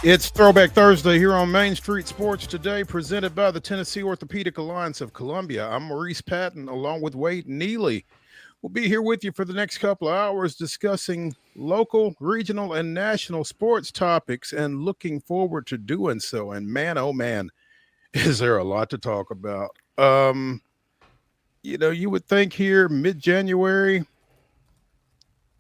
It's Throwback Thursday here on Main Street Sports Today, presented by the Tennessee Orthopedic Alliance of Columbia. I'm Maurice Patton, along with Wade Neely. We'll be here with you for the next couple of hours discussing local, regional, and national sports topics and looking forward to doing so. And man, oh man, is there a lot to talk about. You would think here mid-January,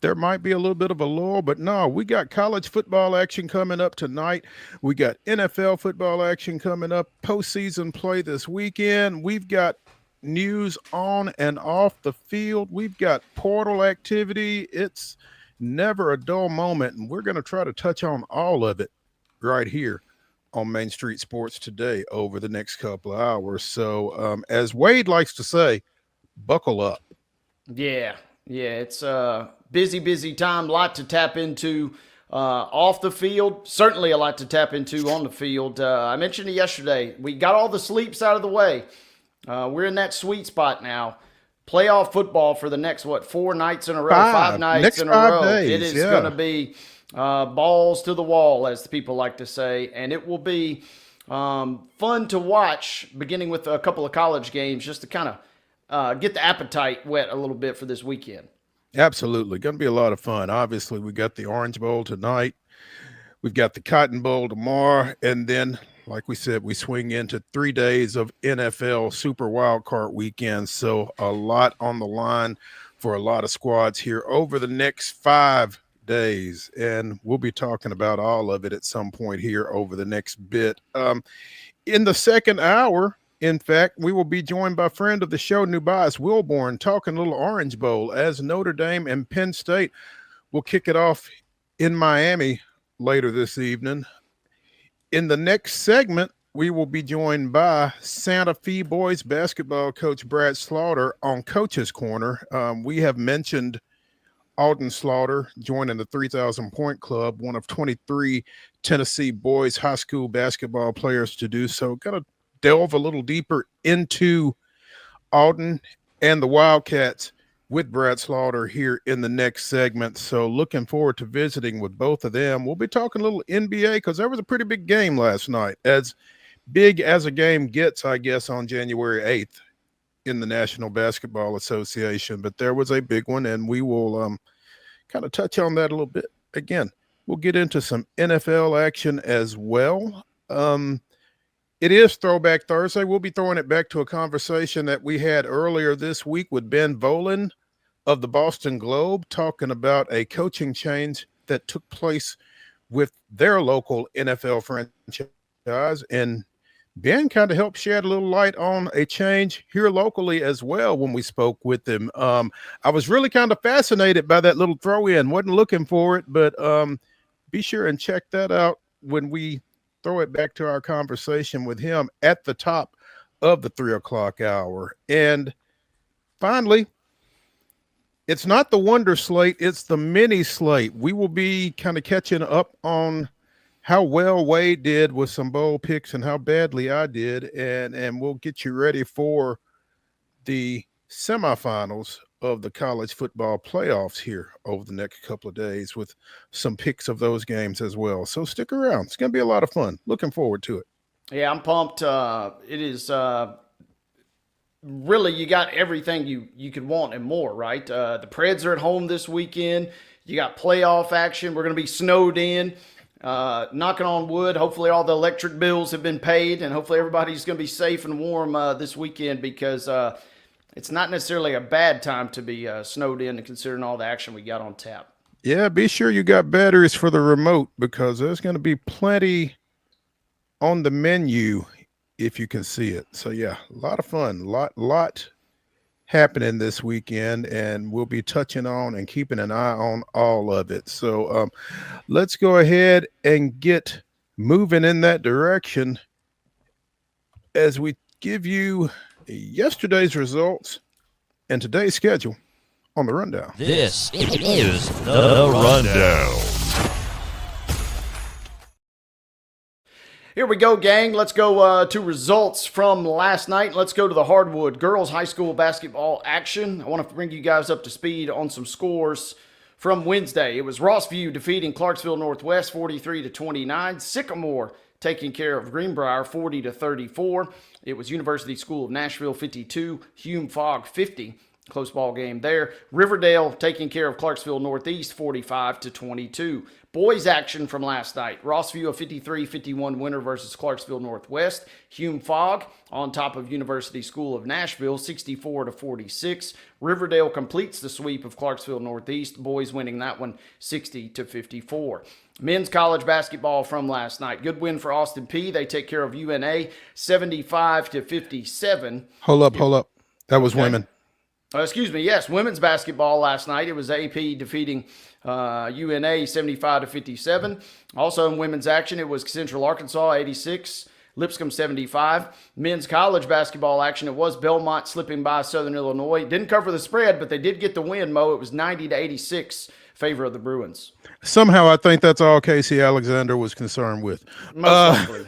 there might be a little bit of a lull, but no, we got college football action coming up tonight. We got NFL football action coming up, postseason play this weekend. We've got news on and off the field. We've got portal activity. It's never a dull moment, and we're going to try to touch on all of it right here on Main Street Sports Today over the next couple of hours. So, as Wade likes to say, buckle up. Yeah, it's a busy time, a lot to tap into off the field, certainly a lot to tap into on the field. I mentioned it yesterday. We got all the sleeps out of the way. We're in that sweet spot now. Playoff football for the next, 4 nights in a row, 5 nights next in a 5 row. days, It is going to be balls to the wall, as the people like to say, and it will be fun to watch, beginning with a couple of college games, just to kind of get the appetite wet a little bit for this weekend. Absolutely. Going to be a lot of fun. Obviously, we got the Orange Bowl tonight. We've got the Cotton Bowl tomorrow. And then, like we said, we swing into 3 days of NFL Super Wildcard weekend. So a lot on the line for a lot of squads here over the next 5 days. And we'll be talking about all of it at some point here over the next bit. In the second hour, in fact, we will be joined by friend of the show, NUBYJAS WILBORN, talking a little Orange Bowl as Notre Dame and Penn State will kick it off in Miami later this evening. In the next segment, we will be joined by Santa Fe boys basketball coach Brad Slaughter on Coach's Corner. We have mentioned Alden Slaughter joining the 3,000 Point Club, one of 23 Tennessee boys high school basketball players to do so. Got to delve a little deeper into Alden and the Wildcats with Brad Slaughter here in the next segment. So looking forward to visiting with both of them. We'll be talking a little NBA because there was a pretty big game last night, as big as a game gets, I guess, on January 8th in the National Basketball Association. But there was a big one, and we will kind of touch on that a little bit. Again, we'll get into some NFL action as well. It is Throwback Thursday. We'll be throwing it back to a conversation that we had earlier this week with Ben Volen of the Boston Globe, talking about a coaching change that took place with their local NFL franchise. And Ben kind of helped shed a little light on a change here locally as well when we spoke with him. I was really kind of fascinated by that little throw-in. Wasn't looking for it, but be sure and check that out when we throw it back to our conversation with him at the top of the 3 o'clock hour. And finally, it's not the Wonder Slate, it's the mini slate. We will be kind of catching up on how well Wade did with some bold picks and how badly I did. And we'll get you ready for the semifinals of the college football playoffs here over the next couple of days with some picks of those games as well. So stick around. It's going to be a lot of fun. Looking forward to it. Yeah, I'm pumped. It is really, you got everything you could want and more, right? The Preds are at home this weekend. You got playoff action. We're going to be snowed in. Knocking on wood. Hopefully all the electric bills have been paid, and hopefully everybody's going to be safe and warm this weekend, because it's not necessarily a bad time to be snowed in, considering all the action we got on tap. Yeah, be sure you got batteries for the remote, because there's going to be plenty on the menu if you can see it. So yeah, a lot of fun, lot happening this weekend, and we'll be touching on and keeping an eye on all of it. So let's go ahead and get moving in that direction as we give you yesterday's results and today's schedule on the rundown. This is the rundown. Here we go, gang. Let's go to results from last night. Let's go to the hardwood girls high school basketball action. I want to bring you guys up to speed on some scores From Wednesday, it was Rossview defeating Clarksville Northwest 43-29. Sycamore taking care of Greenbrier 40-34. It was University School of Nashville 52, Hume Fogg 50. Close ball game there. Riverdale taking care of Clarksville Northeast 45-22. Boys action from last night. Rossview a 53-51 winner versus Clarksville Northwest. Hume Fogg on top of University School of Nashville 64-46. Riverdale completes the sweep of Clarksville Northeast. Boys winning that one 60-54. Men's college basketball from last night. Good win for Austin Peay. They take care of UNA 75-57. Hold up. That was women. Yes, women's basketball last night. It was AP defeating UNA 75-57. Also in women's action, it was Central Arkansas 86, Lipscomb 75. Men's college basketball action, it was Belmont slipping by Southern Illinois. Didn't cover the spread, but they did get the win, Mo. It was 90-86, favor of the Bruins. Somehow I think that's all Casey Alexander was concerned with. Most likely.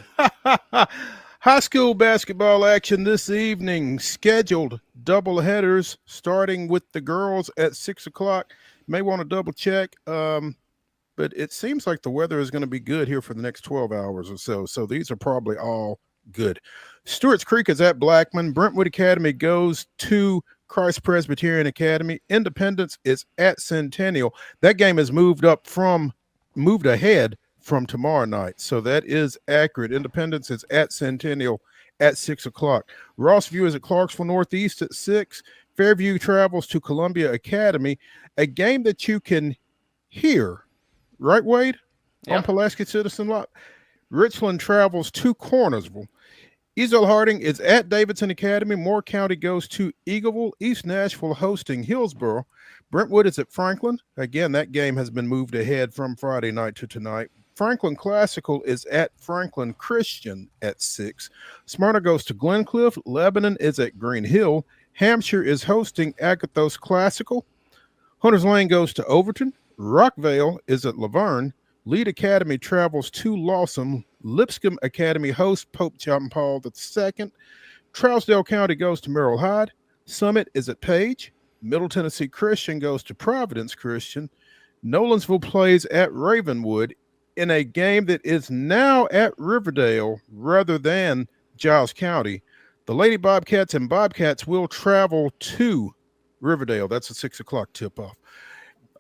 High school basketball action this evening. Scheduled double headers starting with the girls at 6 o'clock. May want to double check, but it seems like the weather is going to be good here for the next 12 hours or so. So these are probably all good. Stewart's Creek is at Blackman. Brentwood Academy goes to Christ Presbyterian Academy. Independence is at Centennial. That game is moved ahead from tomorrow night. So that is accurate. Independence is at Centennial at 6 o'clock. Rossview is at Clarksville Northeast at 6. Fairview travels to Columbia Academy, a game that you can hear, right, Wade? Yep. On Pulaski Citizen Lot. Richland travels to Cornersville. Easel Harding is at Davidson Academy. Moore County goes to Eagleville. East Nashville hosting Hillsboro. Brentwood is at Franklin. Again, that game has been moved ahead from Friday night to tonight. Franklin Classical is at Franklin Christian at 6. Smyrna goes to Glencliff. Lebanon is at Green Hill. Hampshire is hosting Agathos Classical. Hunters Lane goes to Overton. Rockvale is at Laverne. Lead Academy travels to Lawson. Lipscomb Academy hosts Pope John Paul II. Trousdale County goes to Merrill Hyde. Summit is at Page. Middle Tennessee Christian goes to Providence Christian. Nolensville plays at Ravenwood in a game that is now at Riverdale rather than Giles County. The Lady Bobcats and Bobcats will travel to Riverdale. That's a 6 o'clock tip-off.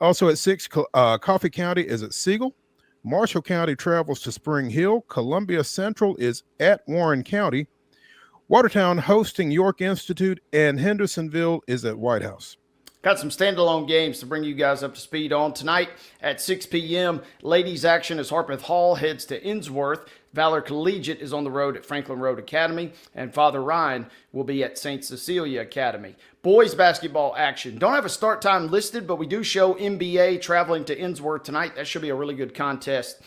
Also at 6, Coffee County is at Siegel. Marshall County travels to Spring Hill. Columbia Central is at Warren County. Watertown hosting York Institute, and Hendersonville is at White House. Got some standalone games to bring you guys up to speed on. Tonight at 6 p.m., ladies action as Harpeth Hall heads to Innsworth. Valor Collegiate is on the road at Franklin Road Academy, and Father Ryan will be at St. Cecilia Academy. Boys basketball action. Don't have a start time listed, but we do show NBA traveling to Innsworth tonight. That should be a really good contest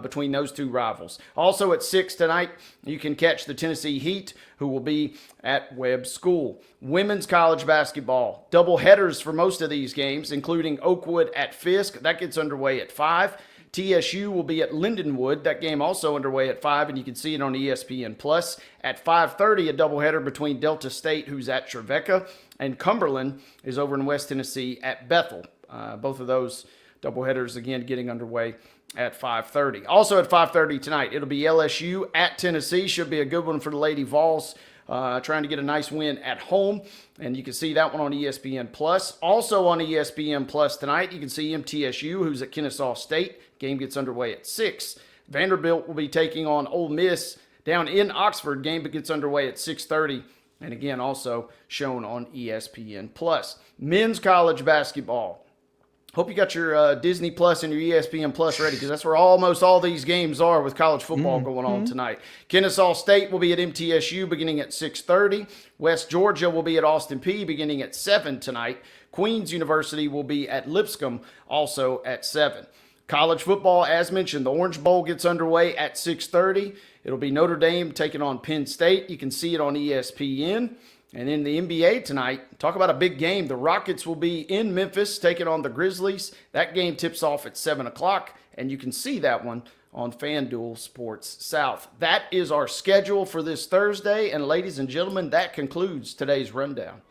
between those two rivals. Also at 6 tonight, you can catch the Tennessee Heat, who will be at Webb School. Women's college basketball. Double headers for most of these games, including Oakwood at Fisk. That gets underway at 5. TSU will be at Lindenwood. That game also underway at 5, and you can see it on ESPN+. At 5:30, a doubleheader between Delta State, who's at Trevecca, and Cumberland is over in West Tennessee at Bethel. Both of those doubleheaders, again, getting underway at 5:30. Also at 5:30 tonight, it'll be LSU at Tennessee. Should be a good one for the Lady Vols, trying to get a nice win at home. And you can see that one on ESPN+. Also on ESPN+ tonight, you can see MTSU, who's at Kennesaw State. Game gets underway at 6. Vanderbilt will be taking on Ole Miss down in Oxford. Game gets underway at 6:30. And again, also shown on ESPN+. Men's college basketball. Hope you got your Disney Plus and your ESPN Plus ready, because that's where almost all these games are with college football going on tonight. Kennesaw State will be at MTSU beginning at 6:30. West Georgia will be at Austin Peay beginning at 7 tonight. Queens University will be at Lipscomb also at 7. College football, as mentioned, the Orange Bowl gets underway at 6:30. It'll be Notre Dame taking on Penn State. You can see it on ESPN. And in the NBA tonight, talk about a big game. The Rockets will be in Memphis taking on the Grizzlies. That game tips off at 7 o'clock, and you can see that one on FanDuel Sports South. That is our schedule for this Thursday. And ladies and gentlemen, that concludes today's rundown.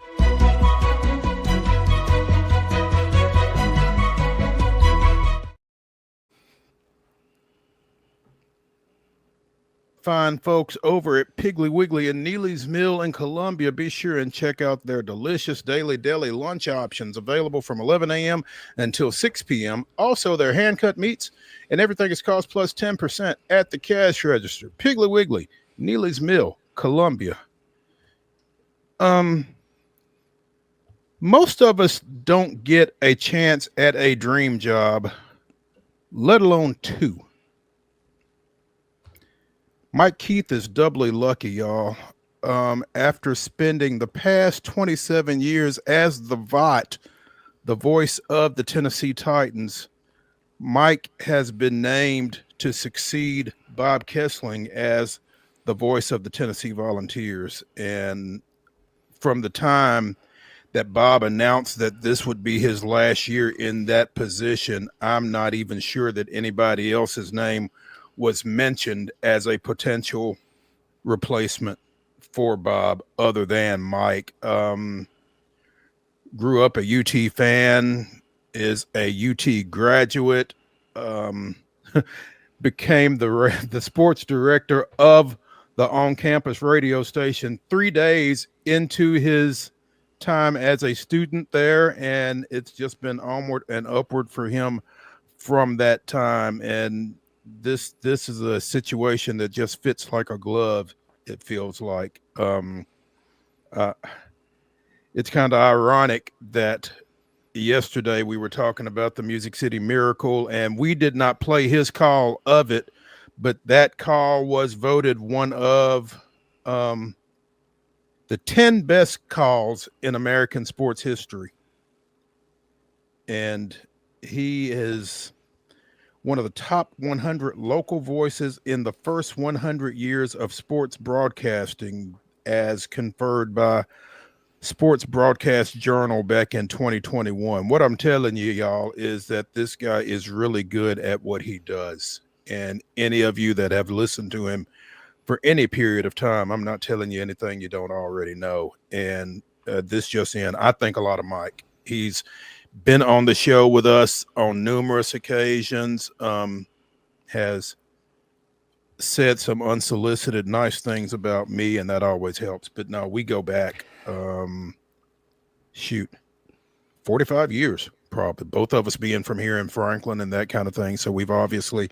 fine folks over at Piggly Wiggly and Neely's Mill in Columbia. Be sure and check out their delicious daily deli lunch options available from 11 a.m. until 6 p.m. Also, their hand-cut meats and everything is cost plus 10% at the cash register. Piggly Wiggly, Neely's Mill, Columbia. Most of us don't get a chance at a dream job, let alone two. Mike Keith is doubly lucky, y'all. After spending the past 27 years as the VOT, the voice of the Tennessee Titans, Mike has been named to succeed Bob Kessling as the voice of the Tennessee Volunteers. And from the time that Bob announced that this would be his last year in that position, I'm not even sure that anybody else's name was mentioned as a potential replacement for Bob other than Mike. Grew up a UT fan, is a UT graduate, became the sports director of the on-campus radio station 3 days into his time as a student there, and it's just been onward and upward for him from that time. And this is a situation that just fits like a glove, it feels like. It's kind of ironic that yesterday we were talking about the Music City Miracle, and we did not play his call of it, but that call was voted one of the 10 best calls in American sports history. And he is one of the top 100 local voices in the first 100 years of sports broadcasting, as conferred by Sports Broadcast Journal back in 2021. What I'm telling you, y'all, is that this guy is really good at what he does. And any of you that have listened to him for any period of time, I'm not telling you anything you don't already know. And this just in, I think a lot of Mike. He's been on the show with us on numerous occasions, has said some unsolicited nice things about me, and that always helps. But no, we go back 45 years, probably, both of us being from here in Franklin and that kind of thing. So we've obviously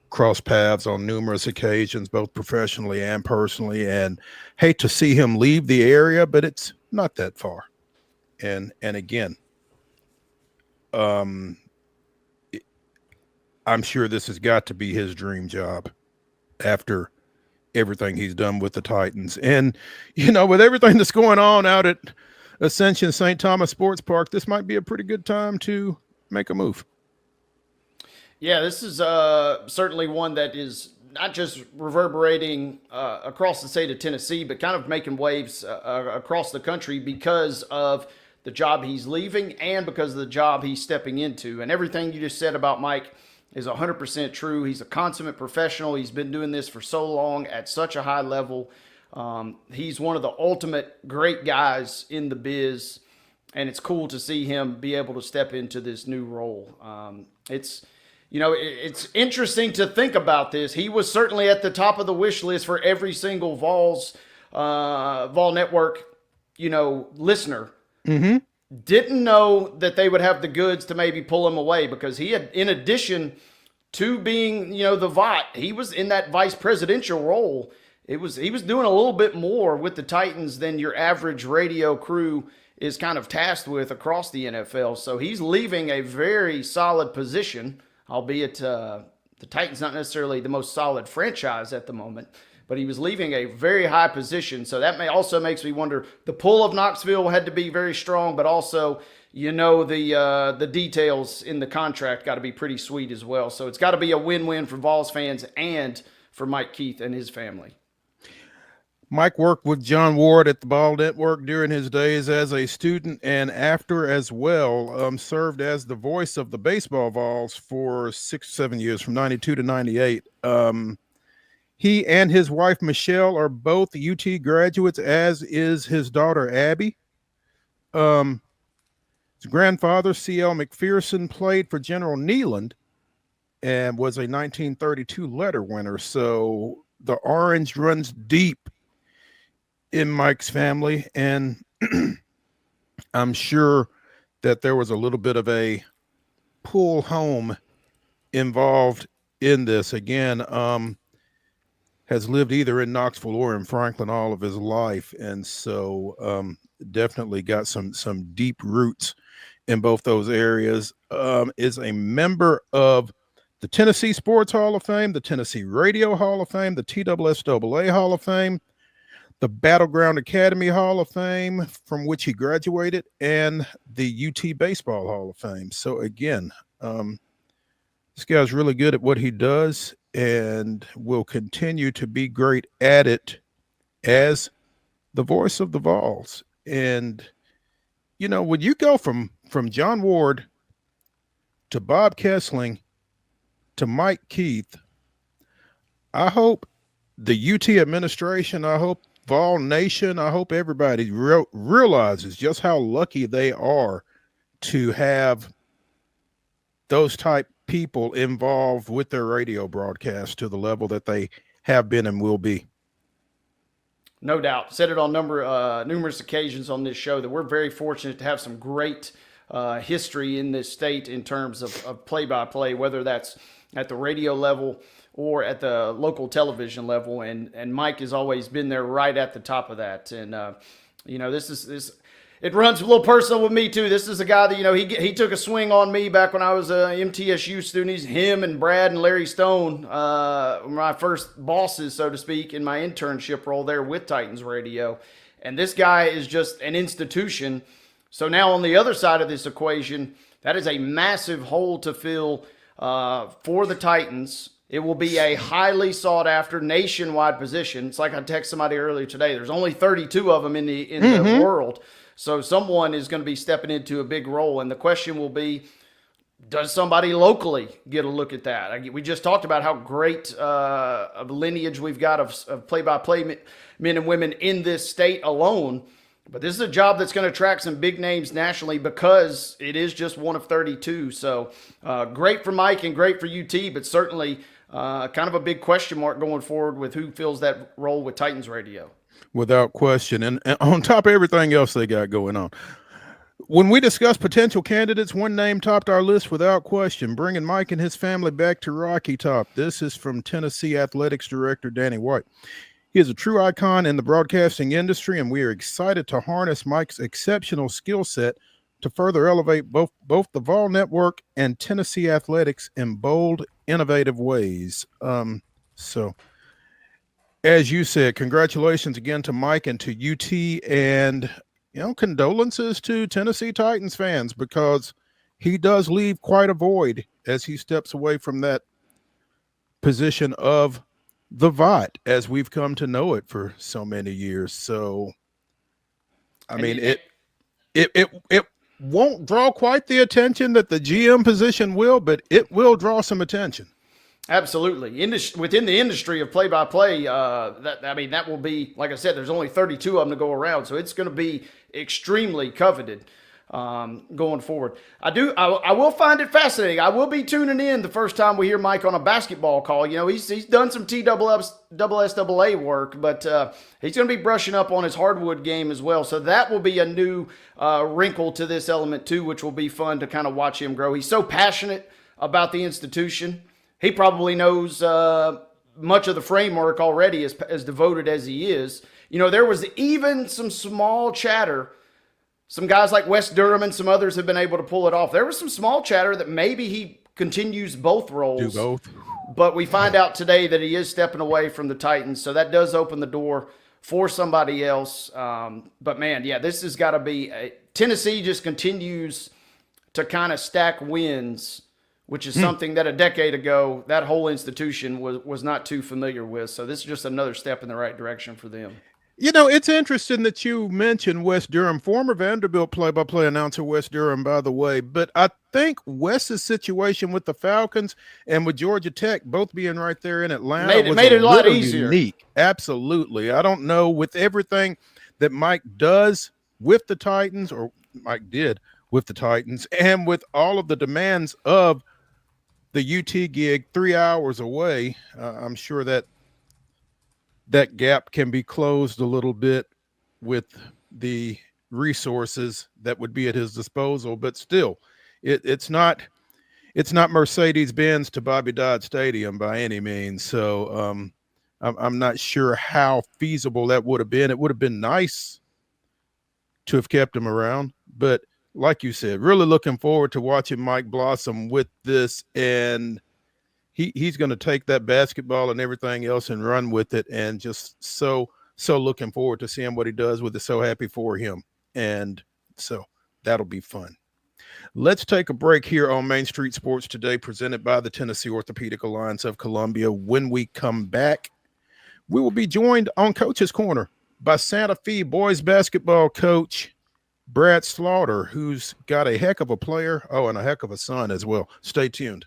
crossed paths on numerous occasions, both professionally and personally, and hate to see him leave the area, but it's not that far. And again, I'm sure this has got to be his dream job after everything he's done with the Titans. And, you know, with everything that's going on out at Ascension St. Thomas Sports Park, this might be a pretty good time to make a move. Yeah, this is certainly one that is not just reverberating across the state of Tennessee, but kind of making waves across the country because of the job he's leaving and because of the job he's stepping into. And everything you just said about Mike is 100% true. He's a consummate professional. He's been doing this for so long at such a high level. He's one of the ultimate great guys in the biz, and it's cool to see him be able to step into this new role. It's interesting to think about this. He was certainly at the top of the wish list for every single Vol Network, listener. Mm-hmm. Didn't know that they would have the goods to maybe pull him away, because he had, in addition to being, the VOT, he was in that vice presidential role. He was doing a little bit more with the Titans than your average radio crew is kind of tasked with across the NFL. So he's leaving a very solid position, albeit the Titans not necessarily the most solid franchise at the moment, but he was leaving a very high position. So that also makes me wonder, the pull of Knoxville had to be very strong, but also, the details in the contract got to be pretty sweet as well. So it's got to be a win-win for Vols fans and for Mike Keith and his family. Mike worked with John Ward at the Ball Network during his days as a student, and after as well, served as the voice of the baseball Vols for 6-7 years, from 92 to 98. He and his wife, Michelle, are both UT graduates, as is his daughter, Abby. His grandfather, C.L. McPherson, played for General Neyland and was a 1932 letter winner. So the orange runs deep in Mike's family, and I'm sure that there was a little bit of a pull home involved in this. Again, has lived either in Knoxville or in Franklin all of his life, and so definitely got some deep roots in both those areas. Is a member of the Tennessee Sports Hall of Fame, the Tennessee Radio Hall of Fame, the TSSAA Hall of Fame, the Battleground Academy Hall of Fame, from which he graduated, and the UT Baseball Hall of Fame. So again, this guy's really good at what he does and will continue to be great at it as the voice of the Vols. And, you know, when you go from John Ward to Bob Kessling to Mike Keith, I hope the UT administration, I hope Vol Nation, I hope everybody realizes just how lucky they are to have those type people involved with their radio broadcast to the level that they have been and will be. No doubt. Said it on numerous occasions on this show that we're very fortunate to have some great history in this state in terms of play-by-play, whether that's at the radio level or at the local television level. And Mike has always been there right at the top of that. And, you know, this it runs a little personal with me too. This is a guy that, you know, he took a swing on me back when I was a MTSU student. Him and Brad and Larry Stone, my first bosses, so to speak, in my internship role there with Titans Radio. And this guy is just an institution. So now on the other side of this equation, that is a massive hole to fill for the Titans. It will be a highly sought after nationwide position. It's like I texted somebody earlier today. There's only 32 of them in the world. So someone is going to be stepping into a big role. And the question will be, does somebody locally get a look at that? We just talked about how great of lineage we've got of play-by-play men and women in this state alone. But this is a job that's going to attract some big names nationally because it is just one of 32. So great for Mike and great for UT, but certainly kind of a big question mark going forward with who fills that role with Titans Radio. Without question. And on top of everything else they got going on, when we discussed potential candidates, one name topped our list without question, bringing Mike and his family back to Rocky Top. This is from Tennessee Athletics Director Danny White. He is a true icon in the broadcasting industry, and we are excited to harness Mike's exceptional skill set to further elevate both the Vol Network and Tennessee athletics in bold, innovative ways. So, as you said, congratulations again to Mike and to UT, and you know, condolences to Tennessee Titans fans, because he does leave quite a void as he steps away from that position of the VOT as we've come to know it for so many years. So, I mean, it won't draw quite the attention that the GM position will, but it will draw some attention. Absolutely. Within the industry of play-by-play, that will be, like I said, there's only 32 of them to go around, so it's going to be extremely coveted going forward. I will find it fascinating. I will be tuning in the first time we hear Mike on a basketball call. You know, he's done some TSSAA work, but he's going to be brushing up on his hardwood game as well. So that will be a new wrinkle to this element too, which will be fun to kind of watch him grow. He's so passionate about the institution. He probably knows much of the framework already, as devoted as he is. You know, there was even some small chatter. Some guys like Wes Durham and some others have been able to pull it off. There was some small chatter that maybe he continues both roles. Do both. But we find out today that he is stepping away from the Titans, so that does open the door for somebody else. But, man, yeah, this has got to be Tennessee just continues to kind of stack wins, which is something that a decade ago that whole institution was not too familiar with. So this is just another step in the right direction for them. You know, it's interesting that you mentioned Wes Durham, former Vanderbilt play-by-play announcer Wes Durham, by the way. But I think Wes's situation with the Falcons and with Georgia Tech both being right there in Atlanta made it a lot easier. Unique. Absolutely. I don't know, with everything that Mike does with the Titans, or Mike did with the Titans, and with all of the demands of the UT gig 3 hours away, I'm sure that that gap can be closed a little bit with the resources that would be at his disposal. But still, it's not Mercedes-Benz to Bobby Dodd Stadium by any means. So I'm not sure how feasible that would have been. It would have been nice to have kept him around, but like you said, really looking forward to watching Mike blossom with this, and he's going to take that basketball and everything else and run with it, and just so looking forward to seeing what he does with it. So happy for him, and so that'll be fun. Let's take a break here on Main Street Sports Today, presented by the Tennessee Orthopedic Alliance of Columbia. When we come back, we will be joined on Coach's Corner by Santa Fe boys basketball coach Brad Slaughter, who's got a heck of a player, and a heck of a son as well. Stay tuned.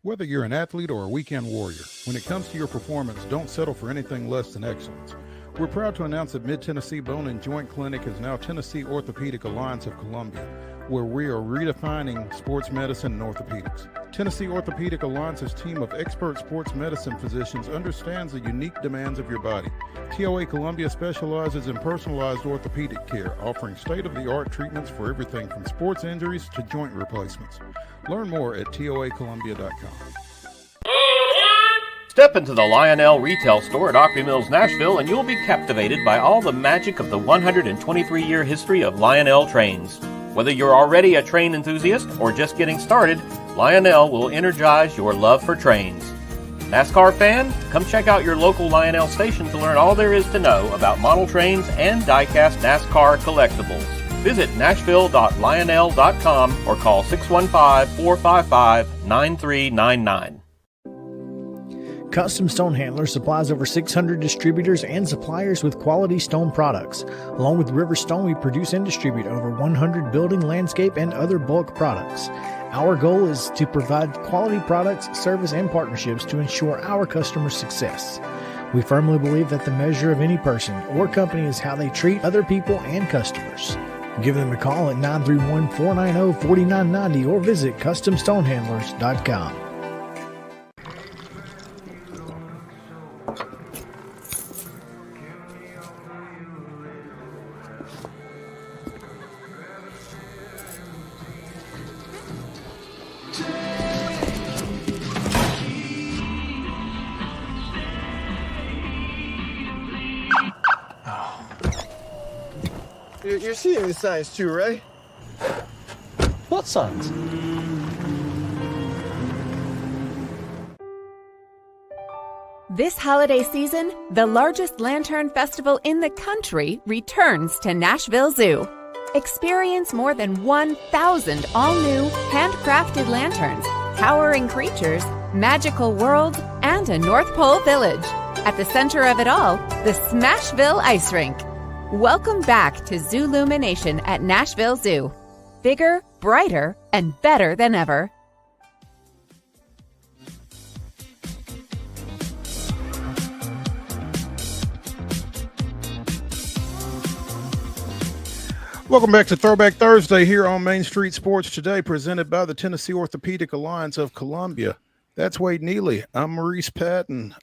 Whether you're an athlete or a weekend warrior, when it comes to your performance, don't settle for anything less than excellence. We're proud to announce that Mid-Tennessee Bone and Joint Clinic is now Tennessee Orthopedic Alliance of Columbia, where we are redefining sports medicine and orthopedics. Tennessee Orthopedic Alliance's team of expert sports medicine physicians understands the unique demands of your body. TOA Columbia specializes in personalized orthopedic care, offering state-of-the-art treatments for everything from sports injuries to joint replacements. Learn more at toacolumbia.com. Step into the Lionel retail store at Opry Mills, Nashville, and you'll be captivated by all the magic of the 123-year history of Lionel trains. Whether you're already a train enthusiast or just getting started, Lionel will energize your love for trains. NASCAR fan? Come check out your local Lionel station to learn all there is to know about model trains and die-cast NASCAR collectibles. Visit nashville.lionel.com or call 615-455-9399. Custom Stone Handler supplies over 600 distributors and suppliers with quality stone products. Along with River Stone, we produce and distribute over 100 building, landscape, and other bulk products. Our goal is to provide quality products, service, and partnerships to ensure our customers' success. We firmly believe that the measure of any person or company is how they treat other people and customers. Give them a call at 931-490-4990 or visit CustomStonehandlers.com. You're seeing the signs too, right? What signs? This holiday season, the largest lantern festival in the country returns to Nashville Zoo. Experience more than 1,000 all-new, handcrafted lanterns, towering creatures, magical worlds, and a North Pole village. At the center of it all, the Smashville Ice Rink. Welcome back to Zoolumination at Nashville Zoo. Bigger, brighter, and better than ever. Welcome back to Throwback Thursday here on Main Street Sports Today, presented by the Tennessee Orthopedic Alliance of Columbia. That's Wade Neely. I'm Maurice Patton.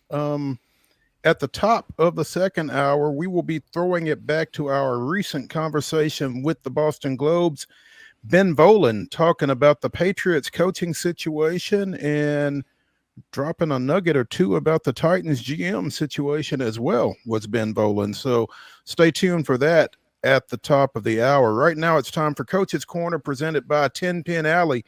At the top of the second hour, we will be throwing it back to our recent conversation with the Boston Globe's Ben Volen, talking about the Patriots coaching situation and dropping a nugget or two about the Titans GM situation as well, was Ben Volen. So stay tuned for that at the top of the hour. Right now, it's time for Coach's Corner, presented by 10 Pin Alley,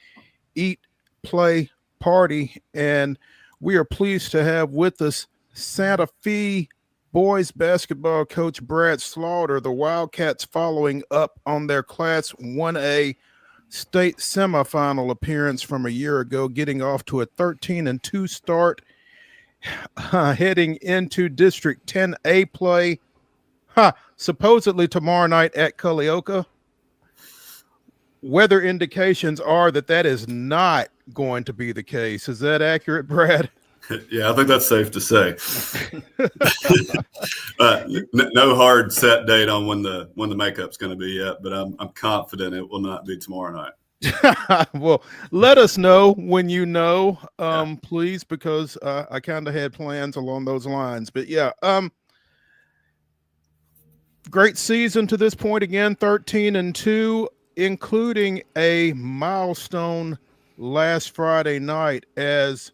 Eat, Play, Party. And we are pleased to have with us Santa Fe boys basketball coach Brad Slaughter. The Wildcats following up on their Class 1A state semifinal appearance from a year ago, getting off to a 13-2 start, heading into District 10A play, supposedly tomorrow night at Culleoka. Weather indications are that is not going to be the case. Is that accurate, Brad? Yeah, I think that's safe to say. No hard set date on when the makeup's going to be yet, but I'm confident it will not be tomorrow night. Well, let us know when you know, please, because I kind of had plans along those lines. But yeah, great season to this point. Again, 13-2, including a milestone last Friday night as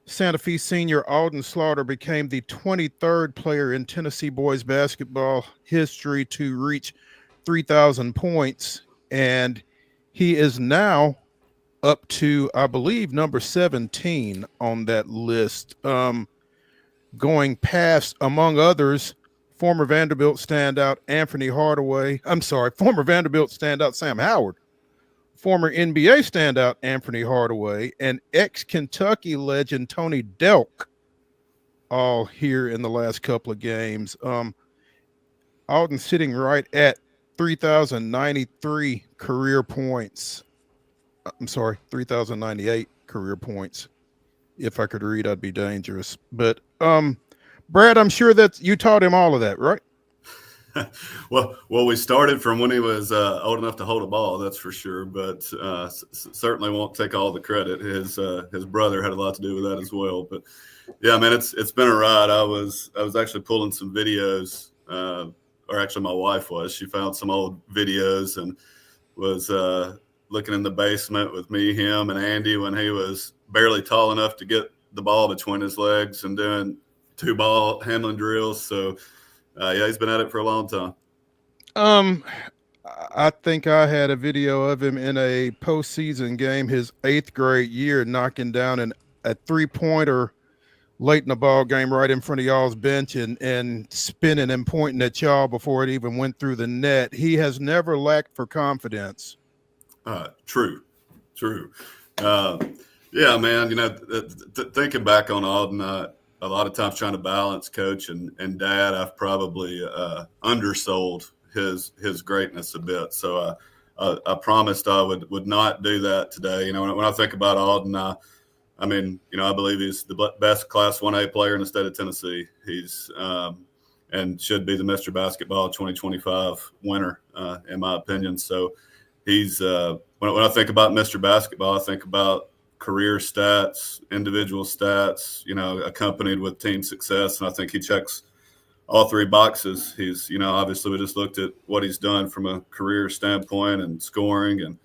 Santa Fe senior Alden Slaughter became the 23rd player in Tennessee boys basketball history to reach 3,000 points. And he is now up to, I believe, number 17 on that list, going past, among others, former Vanderbilt standout former Vanderbilt standout Sam Howard, former NBA standout Anthony Hardaway, and ex-Kentucky legend Tony Delk, all here in the last couple of games. Alden sitting right at 3,093 career points. 3,098 career points. If I could read, I'd be dangerous. But Brad, I'm sure that you taught him all of that, right? Well, we started from when he was old enough to hold a ball, that's for sure. But certainly won't take all the credit. His brother had a lot to do with that as well. But yeah, man, it's been a ride. I was actually pulling some videos, or actually my wife was. She found some old videos and was looking in the basement with me, him, and Andy when he was barely tall enough to get the ball between his legs and doing 2-ball handling drills. So. Yeah, he's been at it for a long time. I think I had a video of him in a postseason game, his 8th grade year, knocking down a 3-pointer late in the ball game right in front of y'all's bench and spinning and pointing at y'all before it even went through the net. He has never lacked for confidence. True. Yeah, man, thinking back on Alden, a lot of times trying to balance coach and dad, I've probably undersold his greatness a bit. So I promised I would not do that today. When I think about Alden, I believe he's the best Class 1A player in the state of Tennessee. He's and should be the Mr. Basketball 2025 winner, in my opinion. So he's when I think about Mr. Basketball, I think about career stats, individual stats, accompanied with team success. And I think he checks all 3 boxes. He's, obviously we just looked at what he's done from a career standpoint and scoring and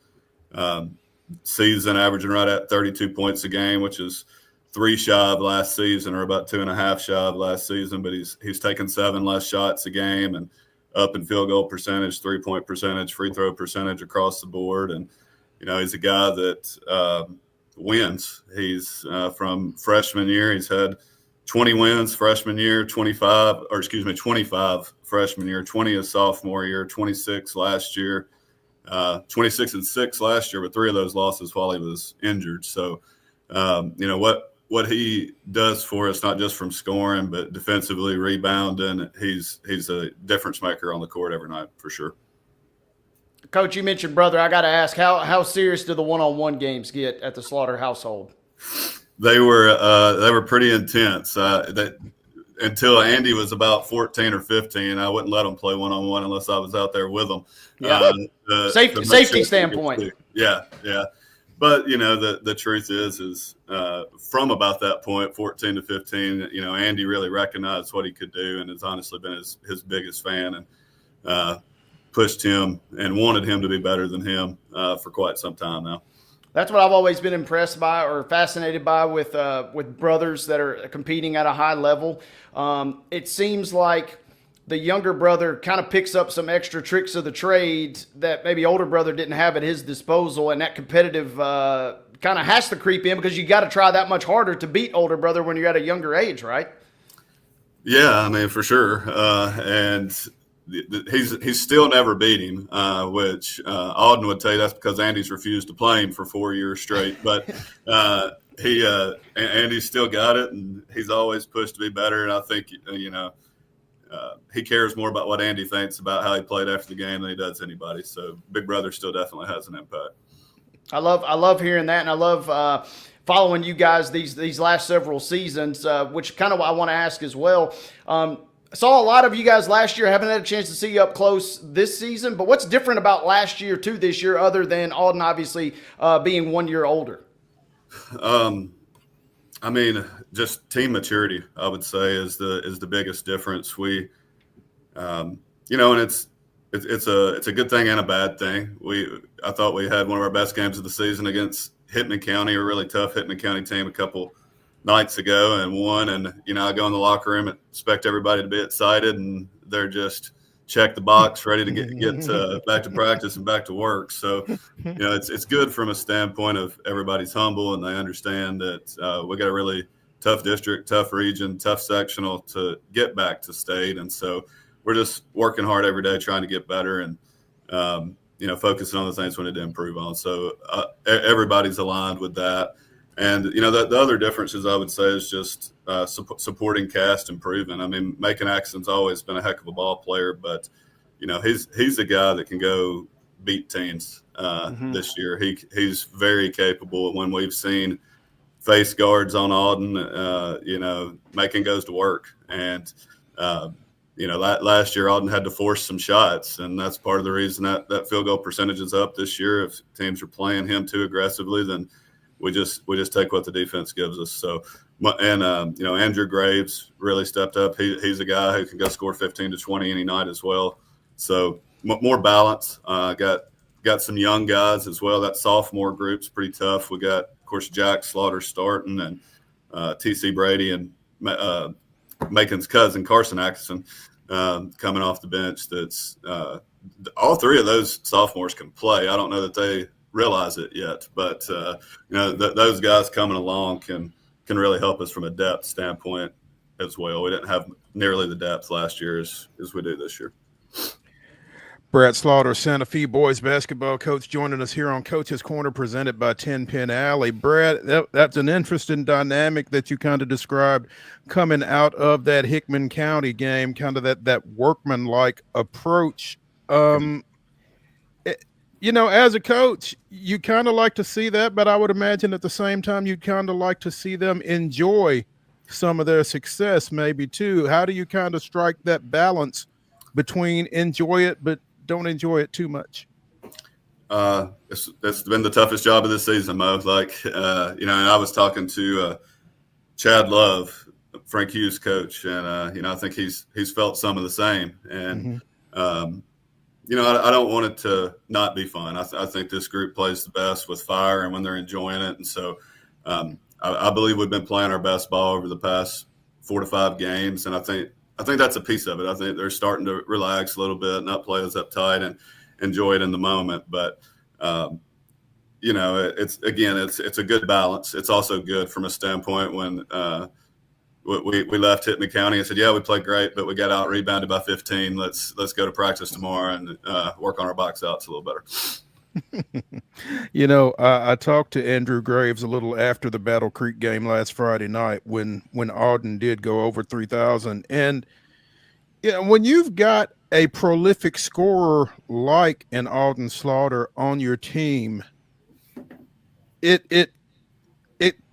season averaging right at 32 points a game, which is 3 shy of last season, or about 2.5 shy of last season. But he's taken 7 less shots a game and up in field goal percentage, 3-point percentage, free throw percentage across the board. And, he's a guy that, wins. He's from freshman year. He's had 20 wins freshman year, 25 freshman year, 20 his sophomore year, 26 last year, 26-6 last year, but 3 of those losses while he was injured. So, what he does for us, not just from scoring, but defensively, rebounding, he's a difference maker on the court every night for sure. Coach, you mentioned brother. I got to ask, how serious do the one-on-one games get at the Slaughter household? They were pretty intense. Until Andy was about 14 or 15, I wouldn't let him play one-on-one unless I was out there with him. Yeah. Safety standpoint. Yeah. But the truth is from about that point, 14 to 15, Andy really recognized what he could do and has honestly been his biggest fan and pushed him and wanted him to be better than him for quite some time now. That's what I've always been impressed by or fascinated by with brothers that are competing at a high level. It seems like the younger brother kind of picks up some extra tricks of the trade that maybe older brother didn't have at his disposal, and that competitive kind of has to creep in because you got to try that much harder to beat older brother when you're at a younger age, right? Yeah, for sure. And he's still never beat him, which Alden would tell you that's because Andy's refused to play him for 4 years straight. But Andy's still got it, and he's always pushed to be better. And I think he cares more about what Andy thinks about how he played after the game than he does anybody. So Big Brother still definitely has an impact. I love hearing that, and I love following you guys these last several seasons, which kind of I want to ask as well. I saw a lot of you guys last year. Haven't had a chance to see you up close this season, but what's different about last year to this year other than Alden obviously being 1 year older? I mean, just team maturity, I would say, is the biggest difference. We, and it's a good thing and a bad thing. I thought we had one of our best games of the season against Hittman County, a really tough Hittman County team, a couple nights ago, and won. And I go in the locker room and expect everybody to be excited, and they're just check the box, ready to get back to practice and back to work. So, it's good from a standpoint of everybody's humble and they understand that we got a really tough district, tough region, tough sectional to get back to state. And so we're just working hard every day trying to get better and, focusing on the things we need to improve on. So everybody's aligned with that. And, the other differences I would say is just supporting cast improvement. I mean, Macon Axon's always been a heck of a ball player, but, he's a guy that can go beat teams this year. He's very capable. When we've seen face guards on Alden, Macon goes to work. And, last year Alden had to force some shots, and that's part of the reason that field goal percentage is up this year. If teams are playing him too aggressively, then we just take what the defense gives us. So, and Andrew Graves really stepped up. He's a guy who can go score 15 to 20 any night as well. So more balance. Got some young guys as well. That sophomore group's pretty tough. We got, of course, Jack Slaughter starting, and TC Brady and Macon's cousin Carson Atkinson coming off the bench. That's all three of those sophomores can play. I don't know that they realize it yet, but those guys coming along can really help us from a depth standpoint as well. We didn't have nearly the depth last year as we do this year. Brad Slaughter, Santa Fe boys basketball coach, joining us here on Coach's Corner, presented by 10 Pin Alley. Brad, that's an interesting dynamic that you kind of described coming out of that Hickman County game, kind of that workman-like approach. As a coach, you kind of like to see that, but I would imagine at the same time you'd kind of like to see them enjoy some of their success maybe too. How do you kind of strike that balance between enjoy it but don't enjoy it too much? It's been the toughest job of this season, Mo. And I was talking to Chad Love, Frank Hughes' coach, and I think he's felt some of the same. And I don't want it to not be fun. I think this group plays the best with fire and when they're enjoying it. And so I believe we've been playing our best ball over the past 4 to 5 games, and I think that's a piece of it. I think they're starting to relax a little bit, not play as uptight, and enjoy it in the moment. But it's a good balance. It's also good from a standpoint when we left Hittman County and said, yeah, we played great, but we got out rebounded by 15. Let's go to practice tomorrow and work on our box outs a little better. I talked to Andrew Graves a little after the Battle Creek game last Friday night when Alden did go over 3,000. And when you've got a prolific scorer like an Alden Slaughter on your team, it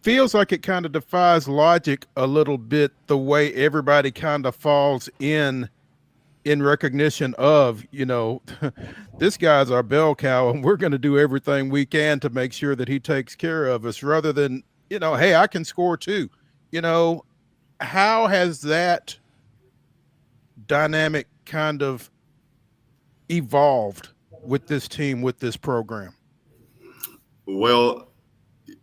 feels like it kind of defies logic a little bit, the way everybody kind of falls in recognition of, this guy's our bell cow and we're going to do everything we can to make sure that he takes care of us, rather than, hey, I can score too. How has that dynamic kind of evolved with this team, with this program? Well,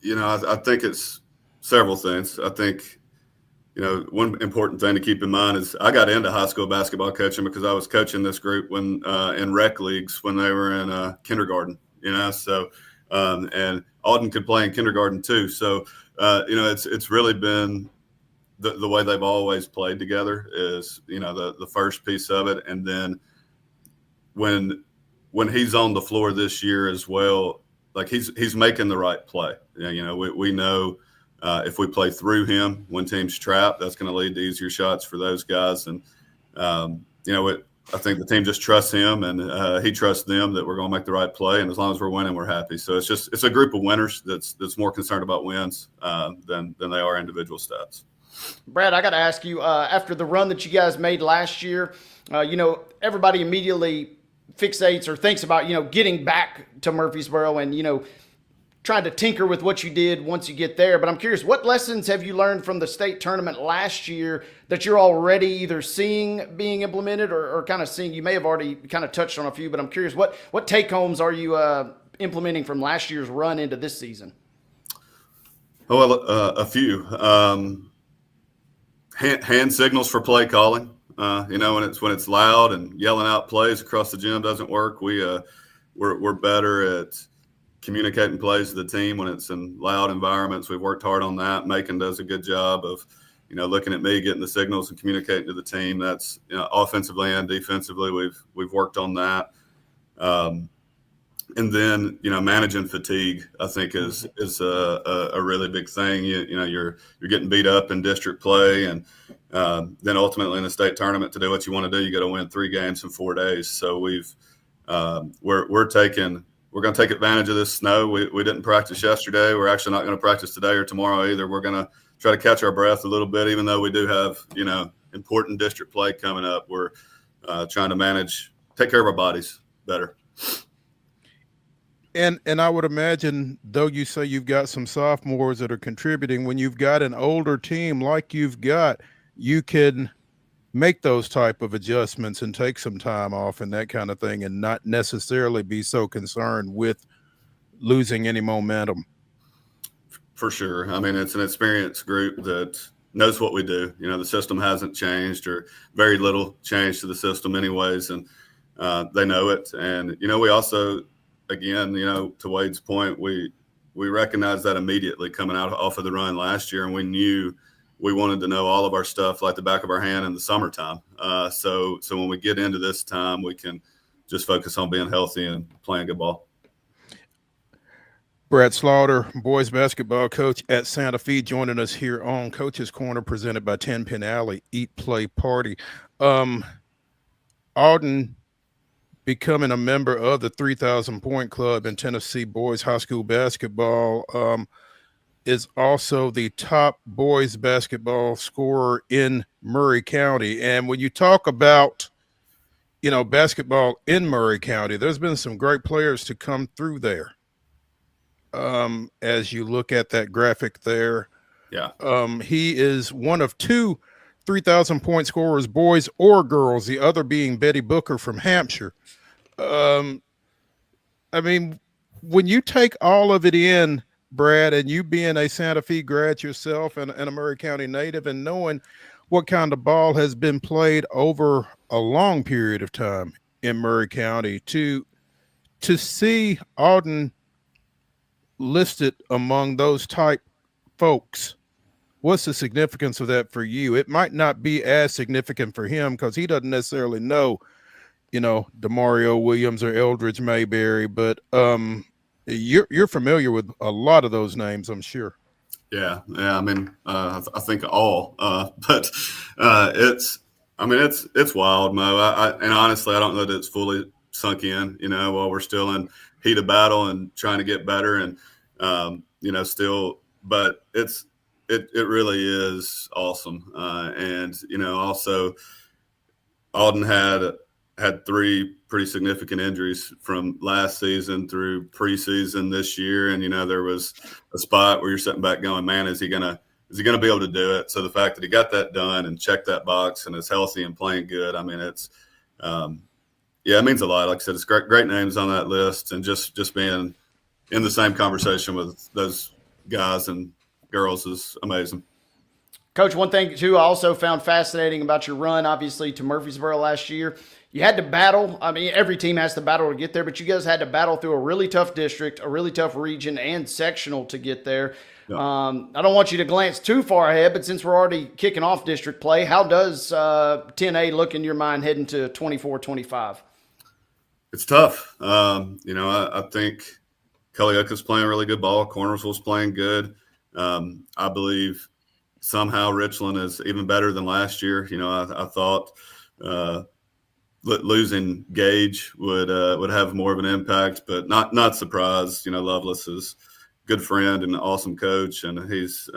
I think it's several things. I think, one important thing to keep in mind is I got into high school basketball coaching because I was coaching this group when in rec leagues when they were in kindergarten, so and Alden could play in kindergarten too. So, it's really been the way they've always played together is, the first piece of it. And then when he's on the floor this year as well, like he's making the right play. We know if we play through him when teams trap, that's going to lead to easier shots for those guys. And, I think the team just trusts him, and he trusts them that we're going to make the right play. And as long as we're winning, we're happy. So it's a group of winners that's more concerned about wins than they are individual stats. Brad, I got to ask you, after the run that you guys made last year, everybody immediately fixates or thinks about, getting back to Murfreesboro and, trying to tinker with what you did once you get there. But I'm curious, what lessons have you learned from the state tournament last year that you're already either seeing being implemented or kind of seeing? You may have already kind of touched on a few, but I'm curious, what take-homes are you implementing from last year's run into this season? Well, a few. Hand signals for play calling. When it's loud and yelling out plays across the gym doesn't work. We're better at communicating plays to the team when it's in loud environments. We've worked hard on that. Macon does a good job of, looking at me, getting the signals and communicating to the team. That's offensively and defensively. We've worked on that. And then, managing fatigue, I think is a really big thing. You're getting beat up in district play, and then ultimately in the state tournament, to do what you want to do, you got to win 3 games in 4 days. So we're going to take advantage of this snow. We didn't practice yesterday. We're actually not going to practice today or tomorrow either. We're going to try to catch our breath a little bit, even though we do have, important district play coming up. We're trying to take care of our bodies better. And I would imagine, though you say you've got some sophomores that are contributing, when you've got an older team like you've got, you can make those type of adjustments and take some time off and that kind of thing, and not necessarily be so concerned with losing any momentum. For sure. I mean, it's an experienced group that knows what we do. The system hasn't changed, or very little change to the system anyways, and they know it. And, we also, again, to Wade's point, we recognized that immediately coming off of the run last year, and we knew we wanted to know all of our stuff like the back of our hand in the summertime. So when we get into this time, we can just focus on being healthy and playing good ball. Brad Slaughter, boys basketball coach at Santa Fe, joining us here on Coach's Corner, presented by 10 Pin Alley Eat Play Party. Alden becoming a member of the 3,000 Point Club in Tennessee boys high school basketball, is also the top boys basketball scorer in Murray County. And when you talk about, basketball in Murray County, there's been some great players to come through there. As you look at that graphic there, yeah, he is one of 2 3,000 point scorers, boys or girls, the other being Betty Booker from Hampshire. I mean, when you take all of it in, Brad, and you being a Santa Fe grad yourself and a Murray County native, and knowing what kind of ball has been played over a long period of time in Murray County, to see Alden listed among those type folks, what's the significance of that for you? It might not be as significant for him because he doesn't necessarily know, DeMario Williams or Eldridge Mayberry, but you're familiar with a lot of those names, I'm sure. Yeah. I mean, I think all, but it's wild, Mo. And honestly, I don't know that it's fully sunk in, while we're still in heat of battle and trying to get better, and still, but it really is awesome. And also Alden had 3 pretty significant injuries from last season through preseason this year. And, there was a spot where you're sitting back going, man, is he going to be able to do it? So the fact that he got that done and checked that box and is healthy and playing good, I mean, it's, it means a lot. Like I said, it's great names on that list, and just being in the same conversation with those guys and girls is amazing. Coach, one thing, too, I also found fascinating about your run, obviously, to Murfreesboro last year. You had to battle. I mean, every team has to battle to get there, but you guys had to battle through a really tough district, a really tough region, and sectional to get there. Yeah. I don't want you to glance too far ahead, but since we're already kicking off district play, how does 10A look in your mind heading to 24-25? It's tough. I think Cullioca's playing really good ball. Cornersville's playing good. I believe somehow Richland is even better than last year. I thought losing Gage would have more of an impact, but not surprised. Lovelace is a good friend and an awesome coach, and he's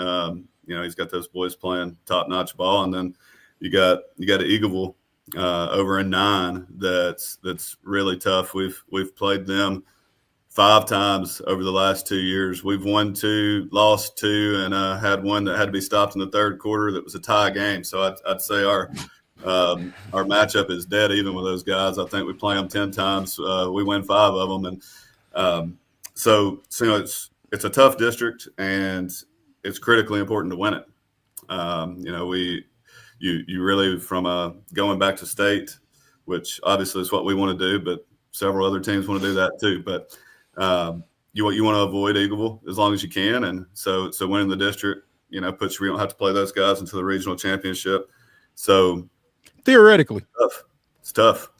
he's got those boys playing top-notch ball. And then you got Eagleville over in 9 that's really tough. We've played them 5 times over the last 2 years. We've won 2, lost 2, and had one that had to be stopped in the third quarter that was a tie game. So I'd say our matchup is dead even with those guys. I think we play them 10 times. We win 5 of them. And so it's a tough district, and it's critically important to win it. You really, from going back to state, which obviously is what we want to do, but several other teams want to do that too. But you want to avoid Eagleville as long as you can, and so winning the district, puts you. We don't have to play those guys into the regional championship. So theoretically, it's tough.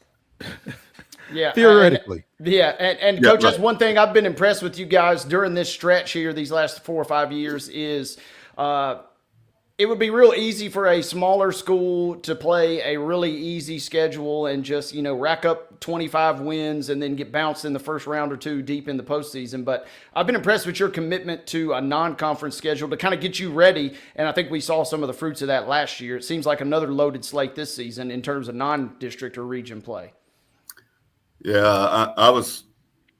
Yeah, theoretically. And Coach, that's one thing I've been impressed with you guys during this stretch here, these last 4 or 5 years, is it would be real easy for a smaller school to play a really easy schedule and just, rack up 25 wins and then get bounced in the first round or 2 deep in the postseason. But I've been impressed with your commitment to a non-conference schedule to kind of get you ready. And I think we saw some of the fruits of that last year. It seems like another loaded slate this season in terms of non-district or region play. Yeah, I was,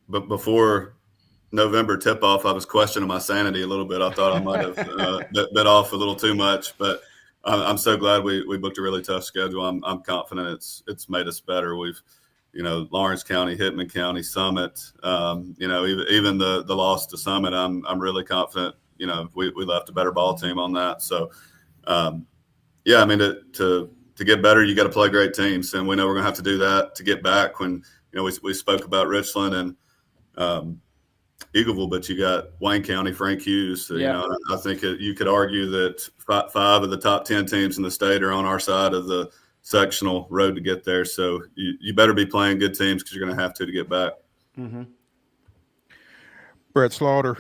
but before November tip-off, I was questioning my sanity a little bit. I thought I might have bit off a little too much, but I'm so glad we booked a really tough schedule. I'm confident it's made us better. We've, Lawrence County, Hickman County, Summit, even the loss to Summit, I'm really confident, we left a better ball team on that. So, to get better, you got to play great teams, and we know we're going to have to do that to get back. When we spoke about Richland and Eagleville, but you got Wayne County, Frank Hughes. Yeah. I think you could argue that 5 of the top 10 teams in the state are on our side of the sectional road to get there. So you better be playing good teams because you're going to have to get back. Mm-hmm. Brett Slaughter,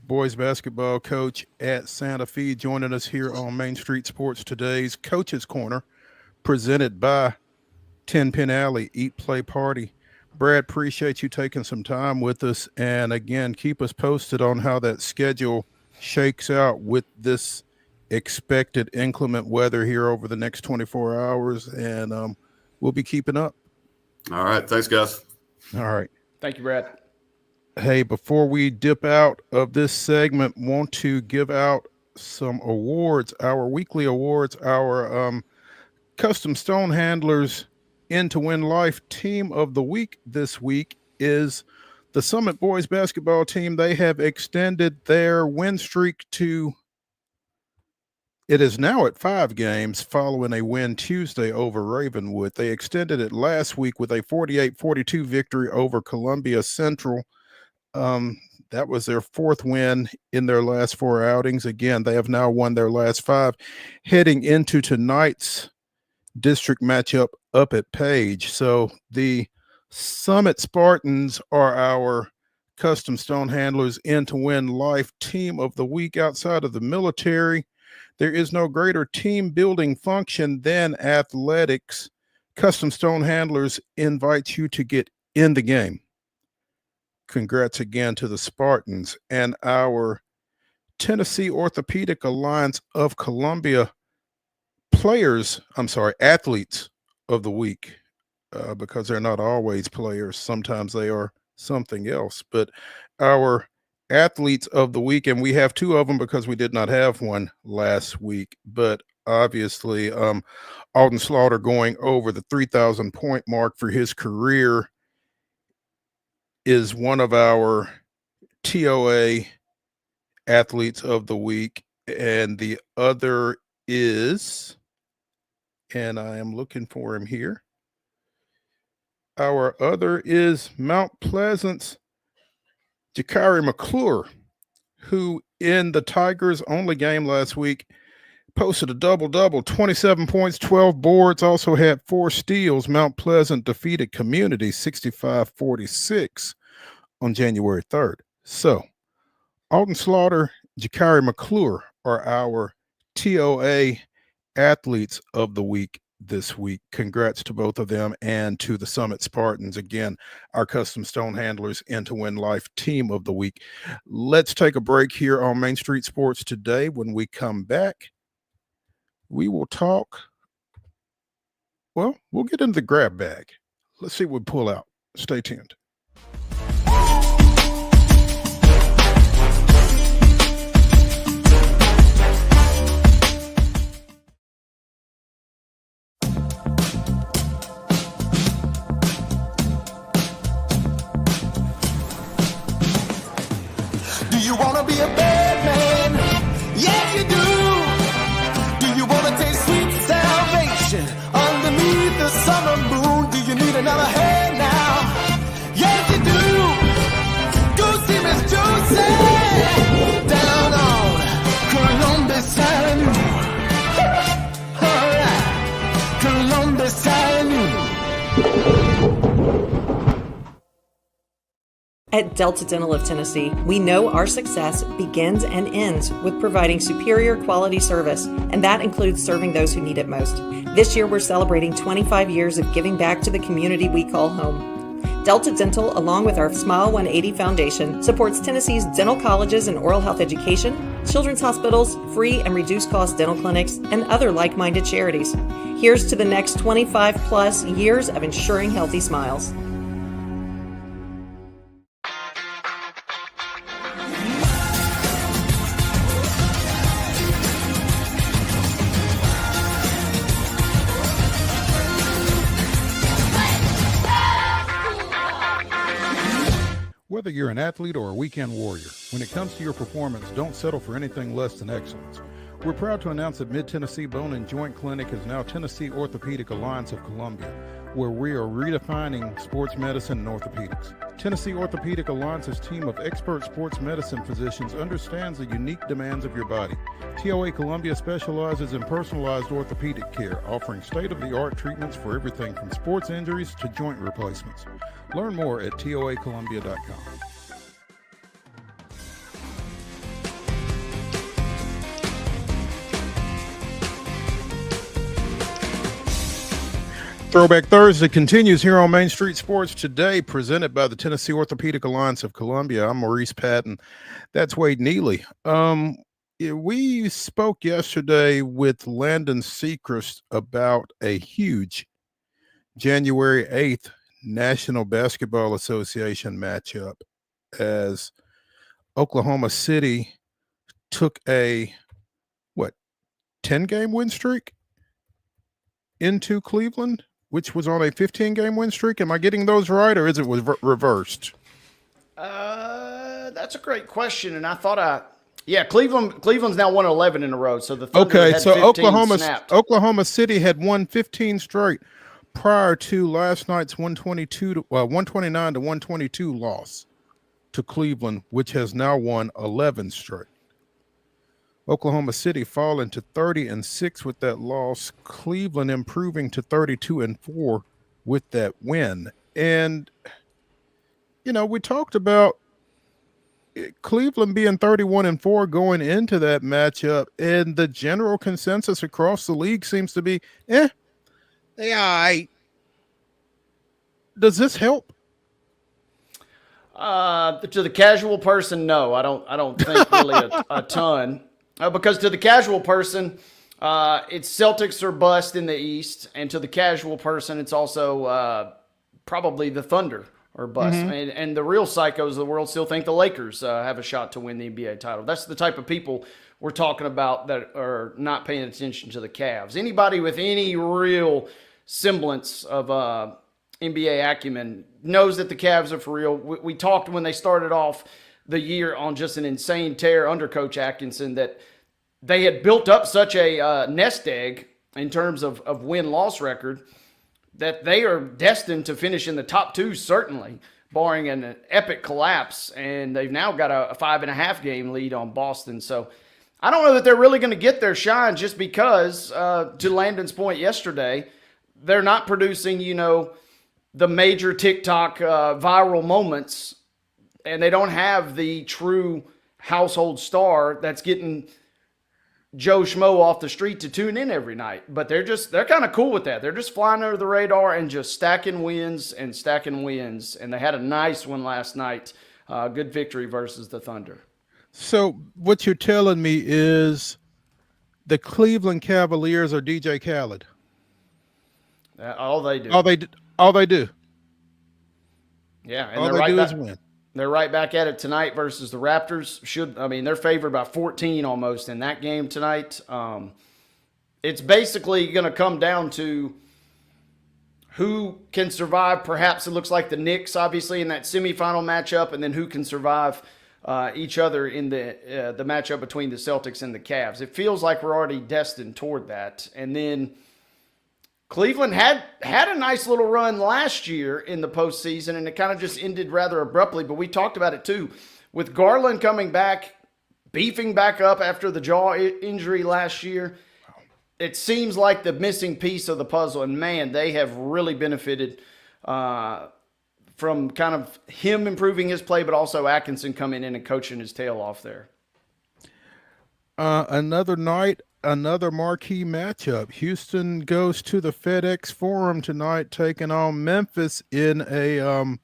boys basketball coach at Santa Fe, joining us here on Main Street Sports Today's Coach's Corner, presented by 10 Pin Alley Eat Play Party. Brad, appreciate you taking some time with us. And again, keep us posted on how that schedule shakes out with this expected inclement weather here over the next 24 hours. And we'll be keeping up. All right. Thanks, guys. All right. Thank you, Brad. Hey, before we dip out of this segment, want to give out some awards, our weekly awards, our Custom Stone Handlers In to Win Life Team of the Week this week is the Summit Boys basketball team. They have extended their win streak to, it is now at 5 games following a win Tuesday over Ravenwood. They extended it last week with a 48-42 victory over Columbia Central. That was their 4th win in their last 4 outings. Again, they have now won their last 5, heading into tonight's district matchup up at Page. So the Summit Spartans are our Custom Stone Handlers In to Win Life Team of the Week. Outside of the military, there is no greater team building function than athletics. Custom Stone Handlers invites you to get in the game. Congrats again to the Spartans. And our Tennessee Orthopedic Alliance of Columbia athletes of the week, because they're not always players. Sometimes they are something else. But our athletes of the week, and we have 2 of them because we did not have one last week. But obviously, Alden Slaughter going over the 3,000 point mark for his career is one of our TOA athletes of the week. And the other is, and I am looking for him here, our other is Mount Pleasant's Jakari McClure, who in the Tigers only game last week posted a double-double, 27 points, 12 boards, also had 4 steals. Mount Pleasant defeated Community 65-46 on January 3rd. So Alden Slaughter, Jakari McClure are our TOA athletes of the week this week. Congrats to both of them and to the Summit Spartans. Again, our custom stone handlers and to Win Life team of the week. Let's take a break here on Main Street Sports Today. When we come back, we will talk. Well, we'll get into the grab bag. Let's see what we pull out. Stay tuned. Do you want to be a bad man? Yes, you do. Do you want to taste sweet salvation underneath the summer moon? Do you need another hand now? Yes, you do. Go see Miss Josie down on Columbus Avenue. All right, Columbus Avenue. At Delta Dental of Tennessee, we know our success begins and ends with providing superior quality service, and that includes serving those who need it most. This year, we're celebrating 25 years of giving back to the community we call home. Delta Dental, along with our Smile 180 Foundation, supports Tennessee's dental colleges and oral health education, children's hospitals, free and reduced cost dental clinics, and other like-minded charities. Here's to the next 25 plus years of ensuring healthy smiles. Whether you're an athlete or a weekend warrior, when it comes to your performance, don't settle for anything less than excellence. We're proud to announce that Mid-Tennessee Bone and Joint Clinic is now Tennessee Orthopedic Alliance of Columbia, where we are redefining sports medicine and orthopedics. Tennessee Orthopedic Alliance's team of expert sports medicine physicians understands the unique demands of your body. TOA Columbia specializes in personalized orthopedic care, offering state-of-the-art treatments for everything from sports injuries to joint replacements. Learn more at toacolumbia.com. Throwback Thursday continues here on Main Street Sports Today, presented by the Tennessee Orthopedic Alliance of Columbia. I'm Maurice Patton. That's Wade Neely. We spoke yesterday with Landon Sechrist about a huge January 8th National Basketball Association matchup as Oklahoma City took a 10-game win streak into Cleveland, which was on a 15-game win streak. Am I getting those right, or is it reversed? That's a great question, and I thought Cleveland's now won 11 in a row, so the Thunder had so 15 snapped. Oklahoma City had won 15 straight prior to last night's 129 to 122 loss to Cleveland, which has now won 11 straight. Oklahoma City falling to 30-6 with that loss. Cleveland improving to 32-4 with that win. And, we talked about Cleveland being 31-4 going into that matchup, and the general consensus across the league seems to be, they all right. Does this help? To the casual person, no, I don't think really a ton. Because to the casual person, it's Celtics or bust in the East, and to the casual person, it's also probably the Thunder or bust. Mm-hmm. And the real psychos of the world still think the Lakers have a shot to win the NBA title. That's the type of people we're talking about that are not paying attention to the Cavs. Anybody with any real semblance of NBA acumen knows that the Cavs are for real. We talked when they started off the year on just an insane tear under Coach Atkinson that they had built up such a nest egg in terms of win-loss record that they are destined to finish in the top two, certainly, barring an epic collapse. And they've now got a 5.5 game lead on Boston. So I don't know that they're really going to get their shine just because, to Landon's point yesterday, they're not producing, the major TikTok viral moments, and they don't have the true household star that's getting Joe Schmo off the street to tune in every night. But they're kind of cool with that. They're just flying under the radar and just stacking wins and stacking wins. And they had a nice one last night. Good victory versus the Thunder. So what you're telling me is the Cleveland Cavaliers are DJ Khaled. All they do. All they do. Yeah, and all they do is win. They're right back at it tonight versus the Raptors. They're favored by 14 almost in that game tonight. It's basically going to come down to who can survive. Perhaps it looks like the Knicks, obviously, in that semifinal matchup, and then who can survive each other in the matchup between the Celtics and the Cavs. It feels like we're already destined toward that. And then Cleveland had a nice little run last year in the postseason, and it kind of just ended rather abruptly. But we talked about it too. With Garland coming back, beefing back up after the jaw injury last year, it seems like the missing piece of the puzzle. And, man, they have really benefited from kind of him improving his play, but also Atkinson coming in and coaching his tail off there. Another night, another marquee matchup. Houston goes to the FedEx Forum tonight, taking on Memphis in a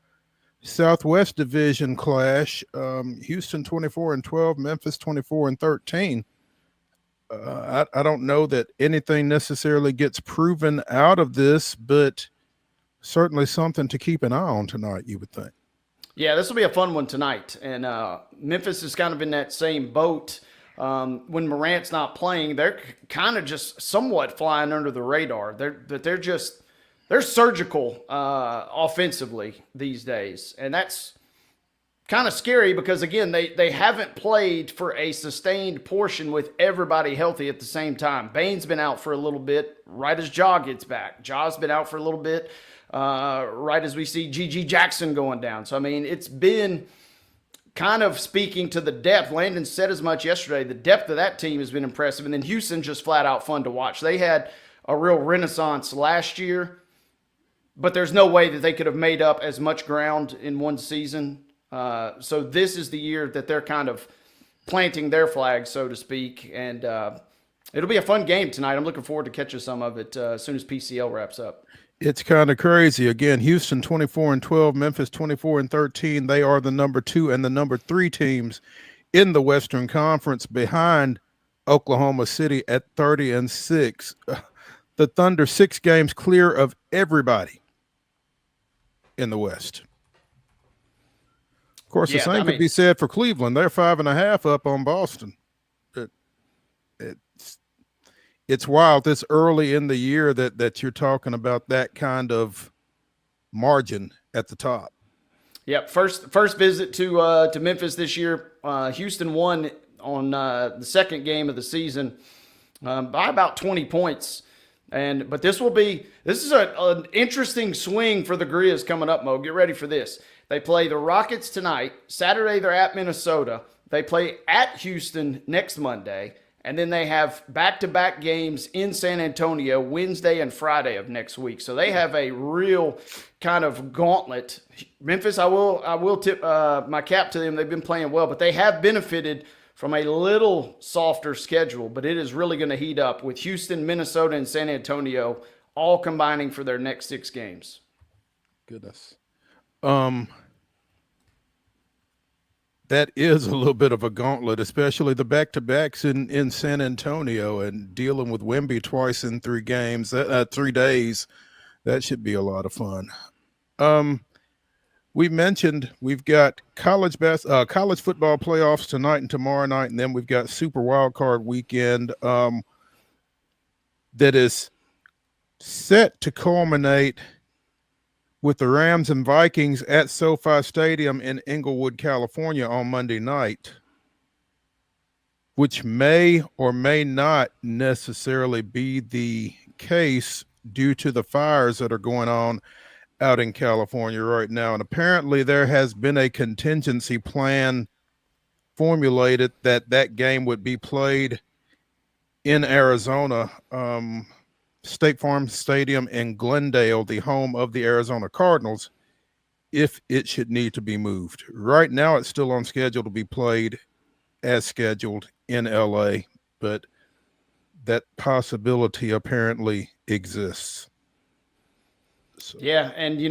Southwest Division clash. Houston 24-12, Memphis 24-13. I don't know that anything necessarily gets proven out of this, but certainly something to keep an eye on tonight, you would think. Yeah, this will be a fun one tonight. And Memphis is kind of in that same boat. When Morant's not playing, they're kind of just somewhat flying under the radar. They're surgical offensively these days, and that's kind of scary because, again, they haven't played for a sustained portion with everybody healthy at the same time. Bane's been out for a little bit right as Ja gets back. Ja's been out for a little bit right as we see G.G. Jackson going down. So, it's been kind of speaking to the depth. Landon said as much yesterday. The depth of that team has been impressive. And then Houston just flat out fun to watch. They had a real renaissance last year, but there's no way that they could have made up as much ground in one season. So this is the year that they're kind of planting their flag, so to speak. And it'll be a fun game tonight. I'm looking forward to catching some of it as soon as PCL wraps up. It's kind of crazy. Again, Houston 24-12, Memphis 24-13. They are the number 2 and the number 3 teams in the Western Conference, behind Oklahoma City at 30-6. The Thunder 6 games clear of everybody in the West. Of course, the same could be said for Cleveland. They're 5.5 up on Boston. It's wild this early in the year that you're talking about that kind of margin at the top. Yep. First visit to Memphis this year. Houston won on the second game of the season by about 20 points. But this is an interesting swing for the Grizz coming up, Mo. Get ready for this. They play the Rockets tonight. Saturday, they're at Minnesota. They play at Houston next Monday. And then they have back-to-back games in San Antonio Wednesday and Friday of next week. So they have a real kind of gauntlet. Memphis, I will tip my cap to them. They've been playing well, but they have benefited from a little softer schedule. But it is really going to heat up with Houston, Minnesota, and San Antonio all combining for their next 6 games. Goodness. That is a little bit of a gauntlet, especially the back-to-backs in San Antonio and dealing with Wemby twice in 3 games, 3 days. That should be a lot of fun. We mentioned we've got college football playoffs tonight and tomorrow night, and then we've got Super Wildcard Weekend that is set to culminate with the Rams and Vikings at SoFi Stadium in Inglewood, California on Monday night, which may or may not necessarily be the case due to the fires that are going on out in California right now. And apparently there has been a contingency plan formulated that game would be played in Arizona, State Farm Stadium in Glendale, the home of the Arizona Cardinals, if it should need to be moved. Right now, it's still on schedule to be played as scheduled in LA, but that possibility apparently exists. So. Yeah, and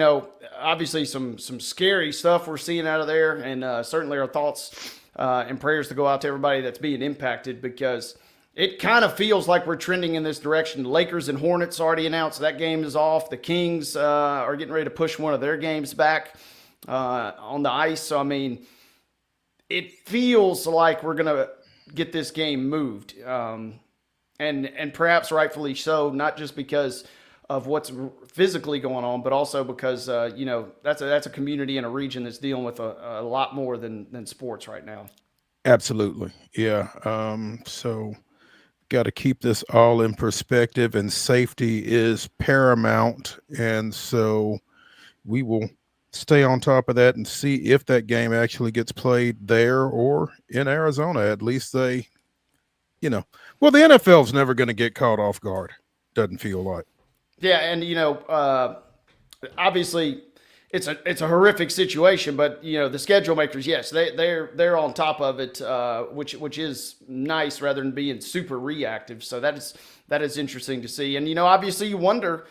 obviously some scary stuff we're seeing out of there, and certainly our thoughts and prayers to go out to everybody that's being impacted, because it kind of feels like we're trending in this direction. The Lakers and Hornets already announced that game is off. The Kings are getting ready to push one of their games back on the ice. So, I mean, it feels like we're going to get this game moved, and perhaps rightfully so, not just because of what's physically going on, but also because, that's a community and a region that's dealing with a lot more than sports right now. Absolutely. Yeah. So got to keep this all in perspective, and safety is paramount. And so we will stay on top of that and see if that game actually gets played there or in Arizona. At least they, well, the NFL's never going to get caught off guard. Doesn't feel like. Yeah, and obviously it's a horrific situation, but the schedule makers, yes, they're on top of it, which is nice rather than being super reactive. So that is interesting to see. And obviously you wonder,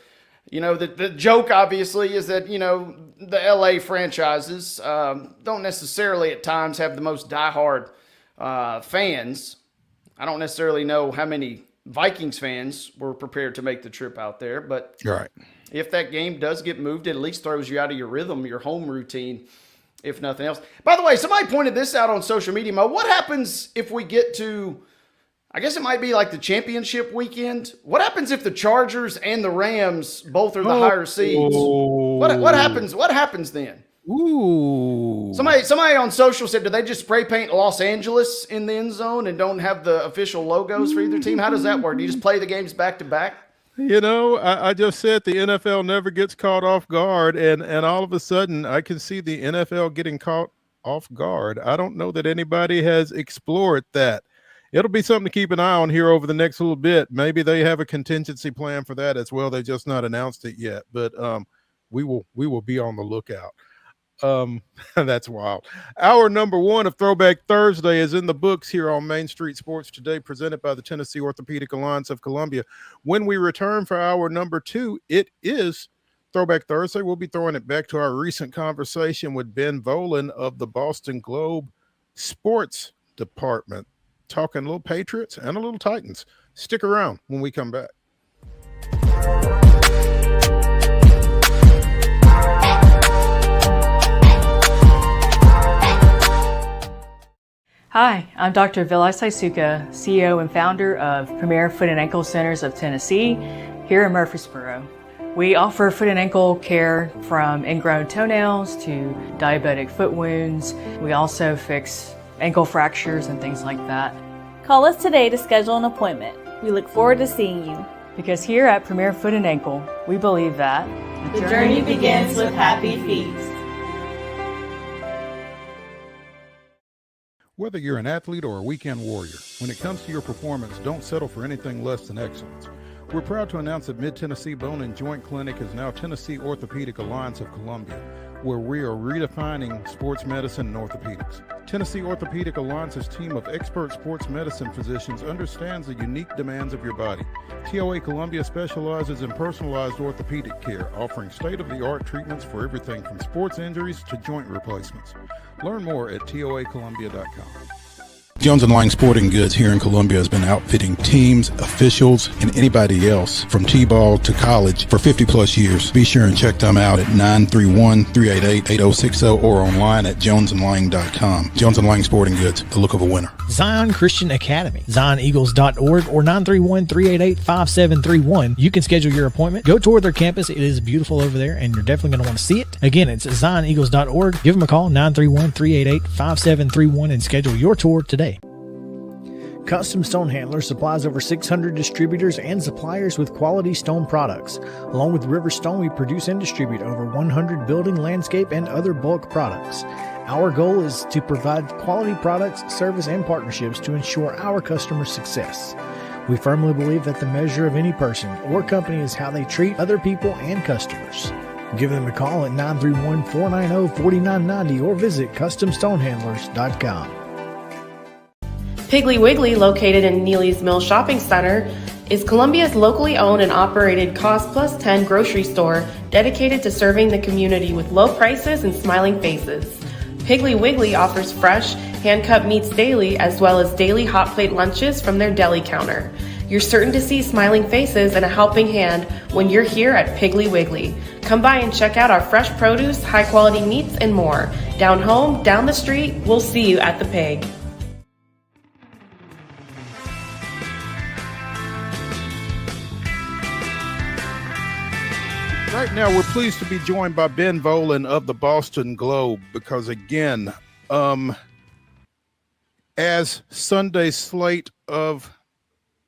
the joke obviously is that the LA franchises don't necessarily at times have the most diehard fans. I don't necessarily know how many Vikings fans were prepared to make the trip out there, but right. If that game does get moved, it at least throws you out of your rhythm, your home routine, if nothing else. By the way, somebody pointed this out on social media. What happens if we get to, I guess it might be like the championship weekend? What happens if the Chargers and the Rams both are the higher seeds? What happens? What happens then? Ooh. Somebody on social said, do they just spray paint Los Angeles in the end zone and don't have the official logos for either team? How does that work? Do you just play the games back to back? I just said the NFL never gets caught off guard, and all of a sudden I can see the NFL getting caught off guard. I don't know that anybody has explored that. It'll be something to keep an eye on here over the next little bit. Maybe they have a contingency plan for that as well. They just not announced it yet, but we will be on the lookout. That's wild. Hour number 1 of Throwback Thursday is in the books here on Main Street Sports Today, presented by the Tennessee Orthopedic Alliance of Columbia. When we return for hour number 2, it is Throwback Thursday. We'll be throwing it back to our recent conversation with Ben Volan of the Boston Globe Sports Department, talking a little Patriots and a little Titans. Stick around when we come back. Hi, I'm Dr. Vilay Saisuka, CEO and founder of Premier Foot and Ankle Centers of Tennessee here in Murfreesboro. We offer foot and ankle care from ingrown toenails to diabetic foot wounds. We also fix ankle fractures and things like that. Call us today to schedule an appointment. We look forward to seeing you. Because here at Premier Foot and Ankle, we believe that the journey begins with happy feet. Whether you're an athlete or a weekend warrior, when it comes to your performance, don't settle for anything less than excellence. We're proud to announce that Mid-Tennessee Bone and Joint Clinic is now Tennessee Orthopedic Alliance of Columbia, where we are redefining sports medicine and orthopedics. Tennessee Orthopedic Alliance's team of expert sports medicine physicians understands the unique demands of your body. TOA Columbia specializes in personalized orthopedic care, offering state-of-the-art treatments for everything from sports injuries to joint replacements. Learn more at toacolumbia.com. Jones & Lang Sporting Goods here in Columbia has been outfitting teams, officials, and anybody else from T-ball to college for 50 plus years. Be sure and check them out at 931-388-8060 or online at jonesandlang.com. Jones & Lang Sporting Goods, the look of a winner. Zion Christian Academy, zioneagles.org or 931-388-5731. You can schedule your appointment. Go tour their campus. It is beautiful over there, and you're definitely going to want to see it. Again, it's zioneagles.org. Give them a call, 931-388-5731, and schedule your tour today. Custom Stone Handler supplies over 600 distributors and suppliers with quality stone products. Along with River Stone, we produce and distribute over 100 building, landscape, and other bulk products. Our goal is to provide quality products, service, and partnerships to ensure our customers' success. We firmly believe that the measure of any person or company is how they treat other people and customers. Give them a call at 931-490-4990 or visit CustomStonehandlers.com. Piggly Wiggly, located in Neely's Mill Shopping Center, is Columbia's locally owned and operated Cost Plus 10 grocery store dedicated to serving the community with low prices and smiling faces. Piggly Wiggly offers fresh, hand-cut meats daily as well as daily hot plate lunches from their deli counter. You're certain to see smiling faces and a helping hand when you're here at Piggly Wiggly. Come by and check out our fresh produce, high-quality meats, and more. Down home, down the street, we'll see you at the Pig. Right now, we're pleased to be joined by Ben Volen of the Boston Globe because, again, as Sunday's slate of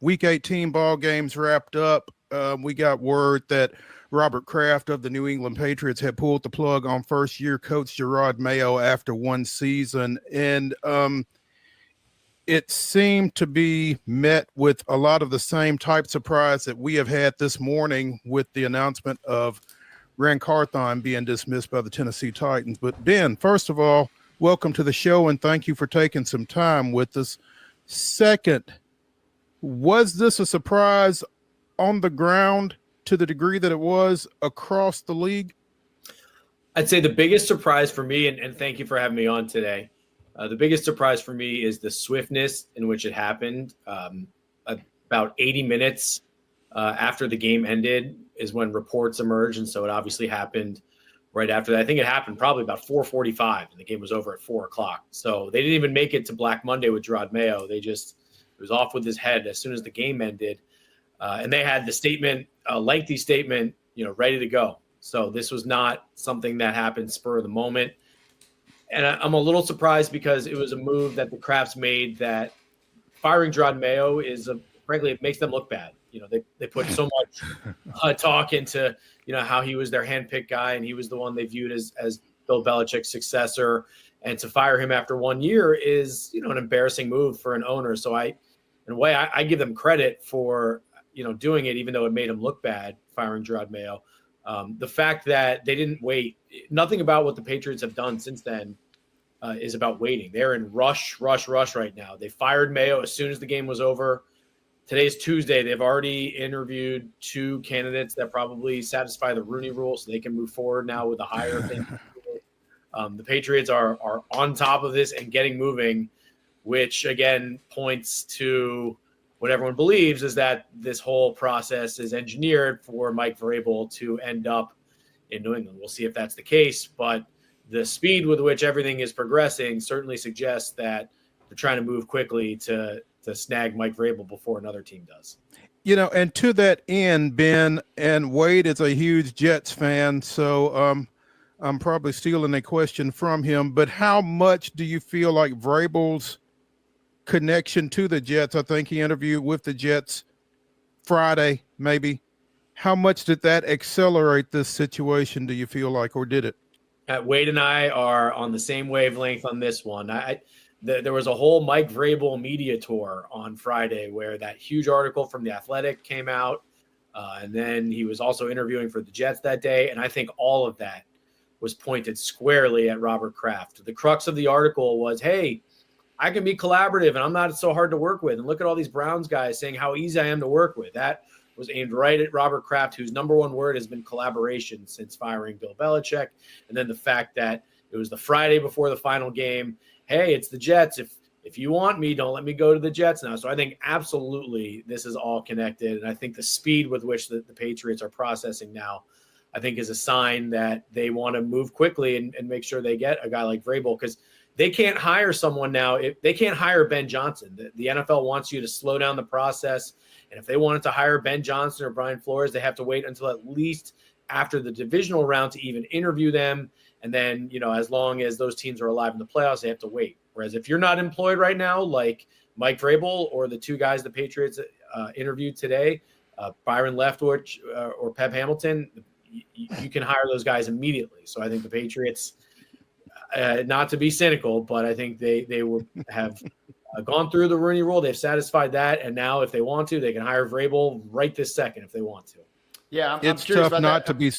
Week 18 ball games wrapped up, we got word that Robert Kraft of the New England Patriots had pulled the plug on first-year coach Gerard Mayo after one season, and it seemed to be met with a lot of the same type surprise that we have had this morning with the announcement of Rand Carthon being dismissed by the Tennessee Titans. But Ben, first of all, welcome to the show and thank you for taking some time with us. Second, was this a surprise on the ground to the degree that it was across the league? I'd say the biggest surprise for me, and thank you for having me on today, the biggest surprise for me is the swiftness in which it happened. About 80 minutes after the game ended is when reports emerged, and so it obviously happened right after that. I think it happened probably about 4:45, and the game was over at 4 o'clock. So they didn't even make it to Black Monday with Gerard Mayo. It was off with his head as soon as the game ended. And they had the statement, a lengthy statement, ready to go. So this was not something that happened spur of the moment. And I'm a little surprised because it was a move that the Krafts made that firing Gerard Mayo frankly, it makes them look bad. They put so much talk into, how he was their handpicked guy and he was the one they viewed as Bill Belichick's successor. And to fire him after 1 year is, an embarrassing move for an owner. So in a way, I give them credit for, doing it, even though it made him look bad, firing Gerard Mayo. The fact that they didn't wait, nothing about what the Patriots have done since then is about waiting. They're in rush right now. They fired Mayo as soon as the game was over. Today's Tuesday. They've already interviewed 2 candidates that probably satisfy the Rooney Rule, so they can move forward now with a hire. The Patriots are on top of this and getting moving, which again points to what everyone believes is that this whole process is engineered for Mike Vrabel to end up in New England. We'll see if that's the case, but the speed with which everything is progressing certainly suggests that they're trying to move quickly to snag Mike Vrabel before another team does. And to that end, Ben, and Wade is a huge Jets fan, so I'm probably stealing a question from him, but how much do you feel like Vrabel's connection to the Jets, I think he interviewed with the Jets Friday, maybe, how much did that accelerate this situation, do you feel like, or did it? Wade and I are on the same wavelength on this one. There was a whole Mike Vrabel media tour on Friday where that huge article from The Athletic came out, and then he was also interviewing for the Jets that day, and I think all of that was pointed squarely at Robert Kraft. The crux of the article was, hey, I can be collaborative and I'm not so hard to work with. And look at all these Browns guys saying how easy I am to work with. That was aimed right at Robert Kraft, whose number one word has been collaboration since firing Bill Belichick. And then the fact that it was the Friday before the final game. Hey, it's the Jets. If you want me, don't let me go to the Jets now. So I think absolutely this is all connected. And I think the speed with which the Patriots are processing now, I think is a sign that they want to move quickly and make sure they get a guy like Vrabel, because they can't hire someone now. If they can't hire Ben Johnson, the NFL wants you to slow down the process. And if they wanted to hire Ben Johnson or Brian Flores, they have to wait until at least after the divisional round to even interview them. And then, as long as those teams are alive in the playoffs, they have to wait. Whereas if you're not employed right now, like Mike Vrabel or the 2 guys the Patriots interviewed today, Byron Leftwich or Pep Hamilton, you can hire those guys immediately. So I think the Patriots, not to be cynical, but I think they have gone through the Rooney Rule. They've satisfied that. And now if they want to, they can hire Vrabel right this second if they want to. Yeah, it's tough not to be.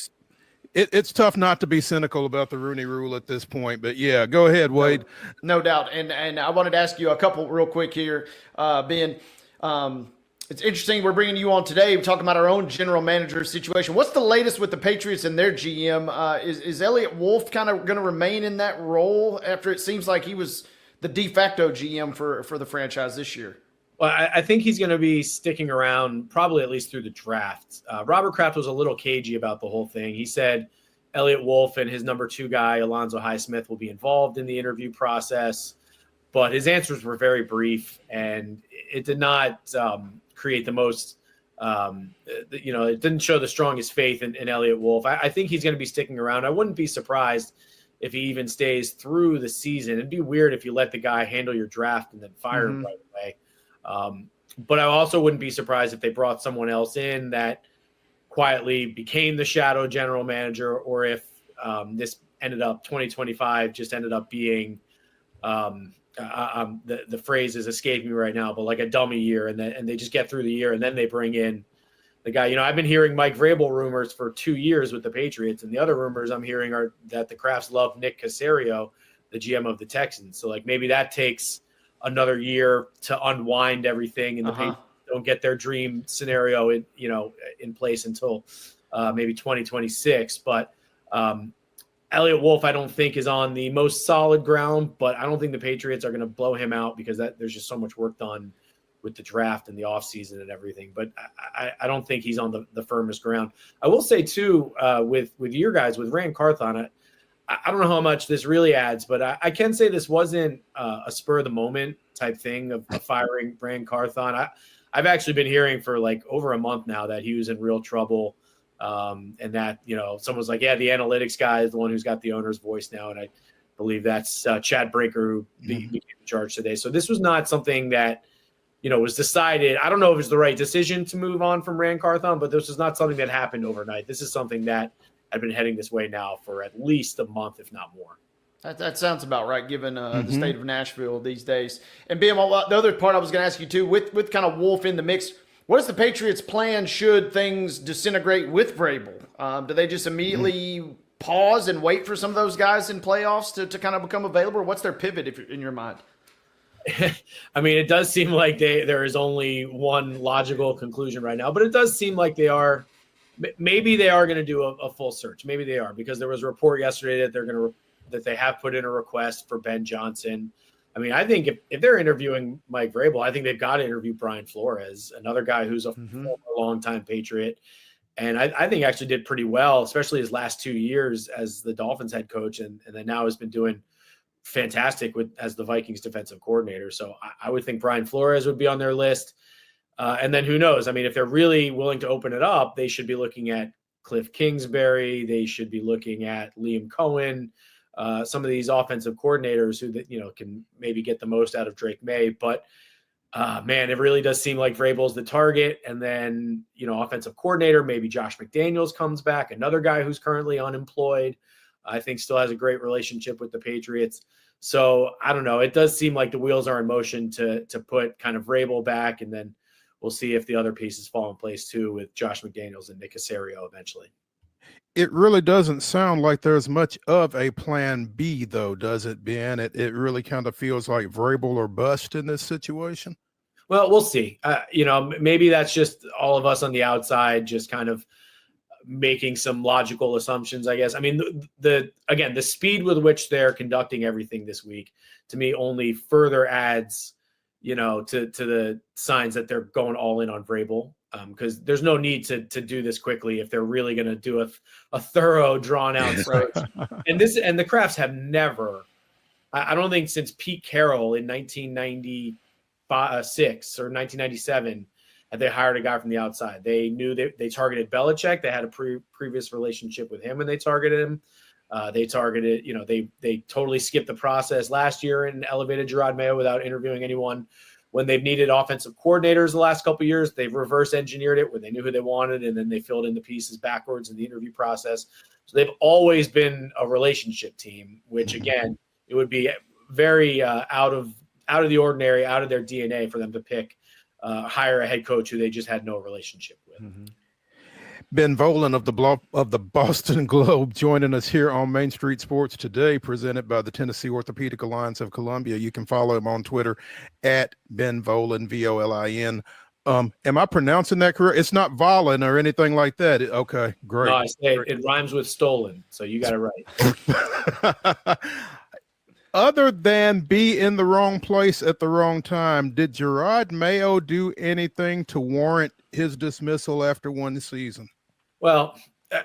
it's tough not to be cynical about the Rooney Rule at this point. But yeah, go ahead, Wade. No doubt. And I wanted to ask you a couple real quick here, Ben. It's interesting we're bringing you on today. We're talking about our own general manager situation. What's the latest with the Patriots and their GM? Is Elliott Wolf kind of going to remain in that role after it seems like he was the de facto GM for the franchise this year? Well, I think he's going to be sticking around probably at least through the draft. Robert Kraft was a little cagey about the whole thing. He said Elliott Wolf and his number 2 guy, Alonzo Highsmith, will be involved in the interview process. But his answers were very brief, and it did not create the most, it didn't show the strongest faith in Elliott Wolf. I think he's going to be sticking around. I wouldn't be surprised if he even stays through the season. It'd be weird if you let the guy handle your draft and then fire him right away. But I also wouldn't be surprised if they brought someone else in that quietly became the shadow general manager, or if this ended up 2025 just ended up being the phrase is escaping me right now, but like a dummy year, and they just get through the year and then they bring in the guy. I've been hearing Mike Vrabel rumors for 2 years with the Patriots, and the other rumors I'm hearing are that the Crafts love Nick Caserio, the GM of the Texans. So like maybe that takes another year to unwind everything, and the Patriots don't get their dream scenario in place until maybe 2026. But Elliott Wolf, I don't think, is on the most solid ground, but I don't think the Patriots are going to blow him out because there's just so much work done with the draft and the offseason and everything. But I don't think he's on the firmest ground. I will say, too, with your guys, with Rand Carthon, I don't know how much this really adds, but I can say this wasn't a spur of the moment type thing of firing Rand Carthon. I've actually been hearing for like over a month now that he was in real trouble. And that, someone's like, yeah, the analytics guy is the one who's got the owner's voice now. And I believe that's Chad Breaker, who became in charge today. So this was not something that, was decided. I don't know if it's the right decision to move on from Rand Carthon, but this is not something that happened overnight. This is something that had been heading this way now for at least a month, if not more. That sounds about right, given the state of Nashville these days. And Ben, the other part I was going to ask you too, with kind of Wolf in the mix, what is the Patriots' plan should things disintegrate with Vrabel? Do they just immediately pause and wait for some of those guys in playoffs to kind of become available? Or what's their pivot in your mind? I mean, it does seem like there is only one logical conclusion right now, but it does seem like maybe they are going to do a full search. Maybe they are, because there was a report yesterday that they have put in a request for Ben Johnson. I mean, I think if they're interviewing Mike Vrabel, I think they've got to interview Brian Flores, another guy who's a former longtime Patriot. And I think actually did pretty well, especially his last 2 years as the Dolphins head coach. And then now has been doing fantastic as the Vikings defensive coordinator. So I would think Brian Flores would be on their list. And then who knows? I mean, if they're really willing to open it up, they should be looking at Cliff Kingsbury. They should be looking at Liam Cohen. Some of these offensive coordinators who can maybe get the most out of Drake May. But man, it really does seem like Vrabel's the target. And then, offensive coordinator, maybe Josh McDaniels comes back, another guy who's currently unemployed. I think still has a great relationship with the Patriots. So I don't know. It does seem like the wheels are in motion to put kind of Vrabel back, and then we'll see if the other pieces fall in place too with Josh McDaniels and Nick Caserio eventually. It really doesn't sound like there's much of a plan B, though, does it, Ben? It really kind of feels like Vrabel or bust in this situation. Well, we'll see. Maybe that's just all of us on the outside just kind of making some logical assumptions, I guess. I mean, the speed with which they're conducting everything this week, to me, only further adds, to the signs that they're going all in on Vrabel. Because there's no need to do this quickly if they're really going to do a thorough, drawn-out search. And the Crafts have never, I don't think since Pete Carroll in 1996 or 1997, had they hired a guy from the outside. They knew they targeted Belichick. They had a previous relationship with him, and they targeted him. They targeted, they totally skipped the process last year and elevated Gerard Mayo without interviewing anyone. When they've needed offensive coordinators the last couple of years, they've reverse engineered it when they knew who they wanted, and then they filled in the pieces backwards in the interview process. So they've always been a relationship team, which again, it would be very out of the ordinary, out of their DNA for them to hire a head coach who they just had no relationship with. Ben Volen of the Boston Globe joining us here on Main Street Sports Today, presented by the Tennessee Orthopedic Alliance of Columbia. You can follow him on Twitter at Ben Volen, Volin. Am I pronouncing that correct? It's not Volin or anything like that. Okay, great. No, I say it rhymes with stolen, so you got it right. Other than be in the wrong place at the wrong time, did Gerard Mayo do anything to warrant his dismissal after one season? Well,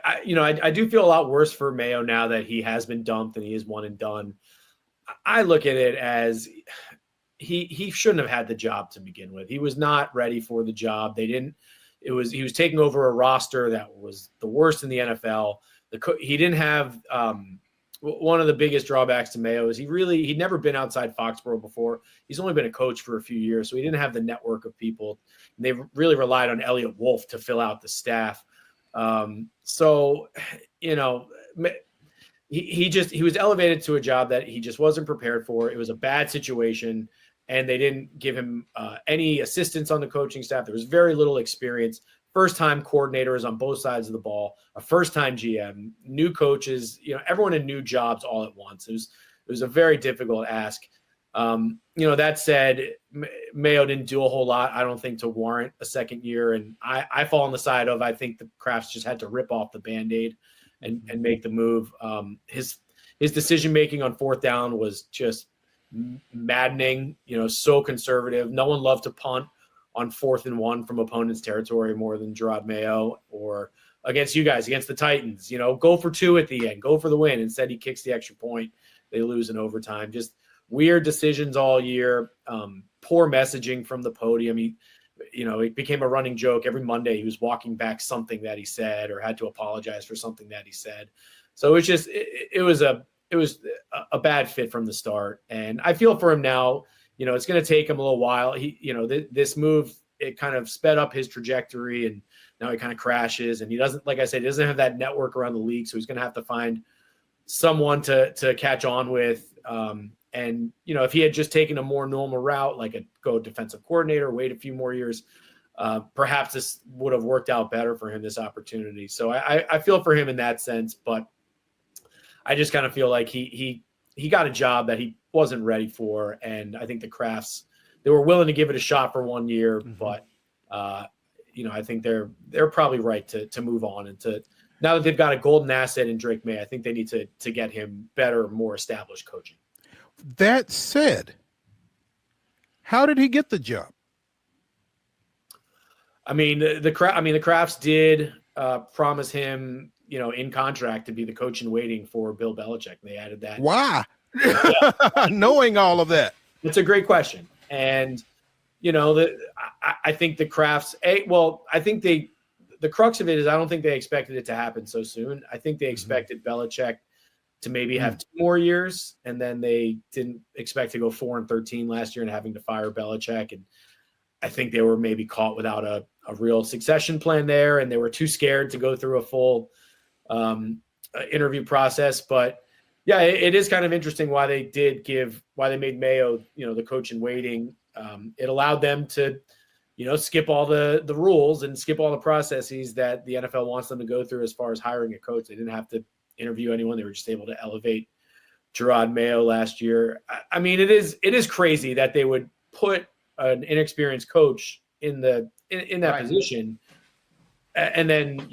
I do feel a lot worse for Mayo now that he has been dumped and he is one and done. I look at it as he shouldn't have had the job to begin with. He was not ready for the job. He was taking over a roster that was the worst in the NFL. He didn't have one of the biggest drawbacks to Mayo is he'd never been outside Foxborough before. He's only been a coach for a few years, so he didn't have the network of people. And they really relied on Elliot Wolf to fill out the staff. He was elevated to a job that he just wasn't prepared for. It was a bad situation, and they didn't give him any assistance on the coaching staff. There was very little experience. First-time coordinators on both sides of the ball, a first-time GM, new coaches, everyone in new jobs all at once. It was a very difficult ask. That said, Mayo didn't do a whole lot, I don't think, to warrant a second year. And I fall on the side of I think the Crafts just had to rip off the Band-Aid and make the move. His decision-making on fourth down was just maddening, so conservative. No one loved to punt on 4th and 1 from opponent's territory more than Gerard Mayo, or against you guys, against the Titans, go for 2 at the end, go for the win. Instead, he kicks the extra point. They lose in overtime. Just weird decisions all year. Poor messaging from the podium. It became a running joke. Every Monday he was walking back something that he said or had to apologize for something that he said. So it was a bad fit from the start. And I feel for him now. It's going to take him a little while. This move, it kind of sped up his trajectory, and now he kind of crashes. And he doesn't, like I said, he doesn't have that network around the league, so he's going to have to find someone to catch on with. If he had just taken a more normal route, like go defensive coordinator, wait a few more years, perhaps this would have worked out better for him, this opportunity. So I feel for him in that sense, but I just kind of feel like he got a job that he wasn't ready for. And I think the Crafts, they were willing to give it a shot for 1 year, but I think they're probably right to move on, and now that they've got a golden asset in Drake May, I think they need to get him better, more established coaching. That said, how did he get the job? The Crafts did promise him, in contract to be the coach in waiting for Bill Belichick. They added that. Why? Knowing all of that. It's a great question. And, I think the Crafts, the crux of it is I don't think they expected it to happen so soon. I think they expected Belichick to maybe have 2 more years, and then they didn't expect to go 4-13 last year and having to fire Belichick. And I think they were maybe caught without a real succession plan there, and they were too scared to go through a full interview process. But yeah, it is kind of interesting why they made Mayo, the coach in waiting. It allowed them to, skip all the rules and skip all the processes that the NFL wants them to go through as far as hiring a coach. They didn't have to interview anyone. They were just able to elevate Gerard Mayo last year. It is crazy that they would put an inexperienced coach in that position and then,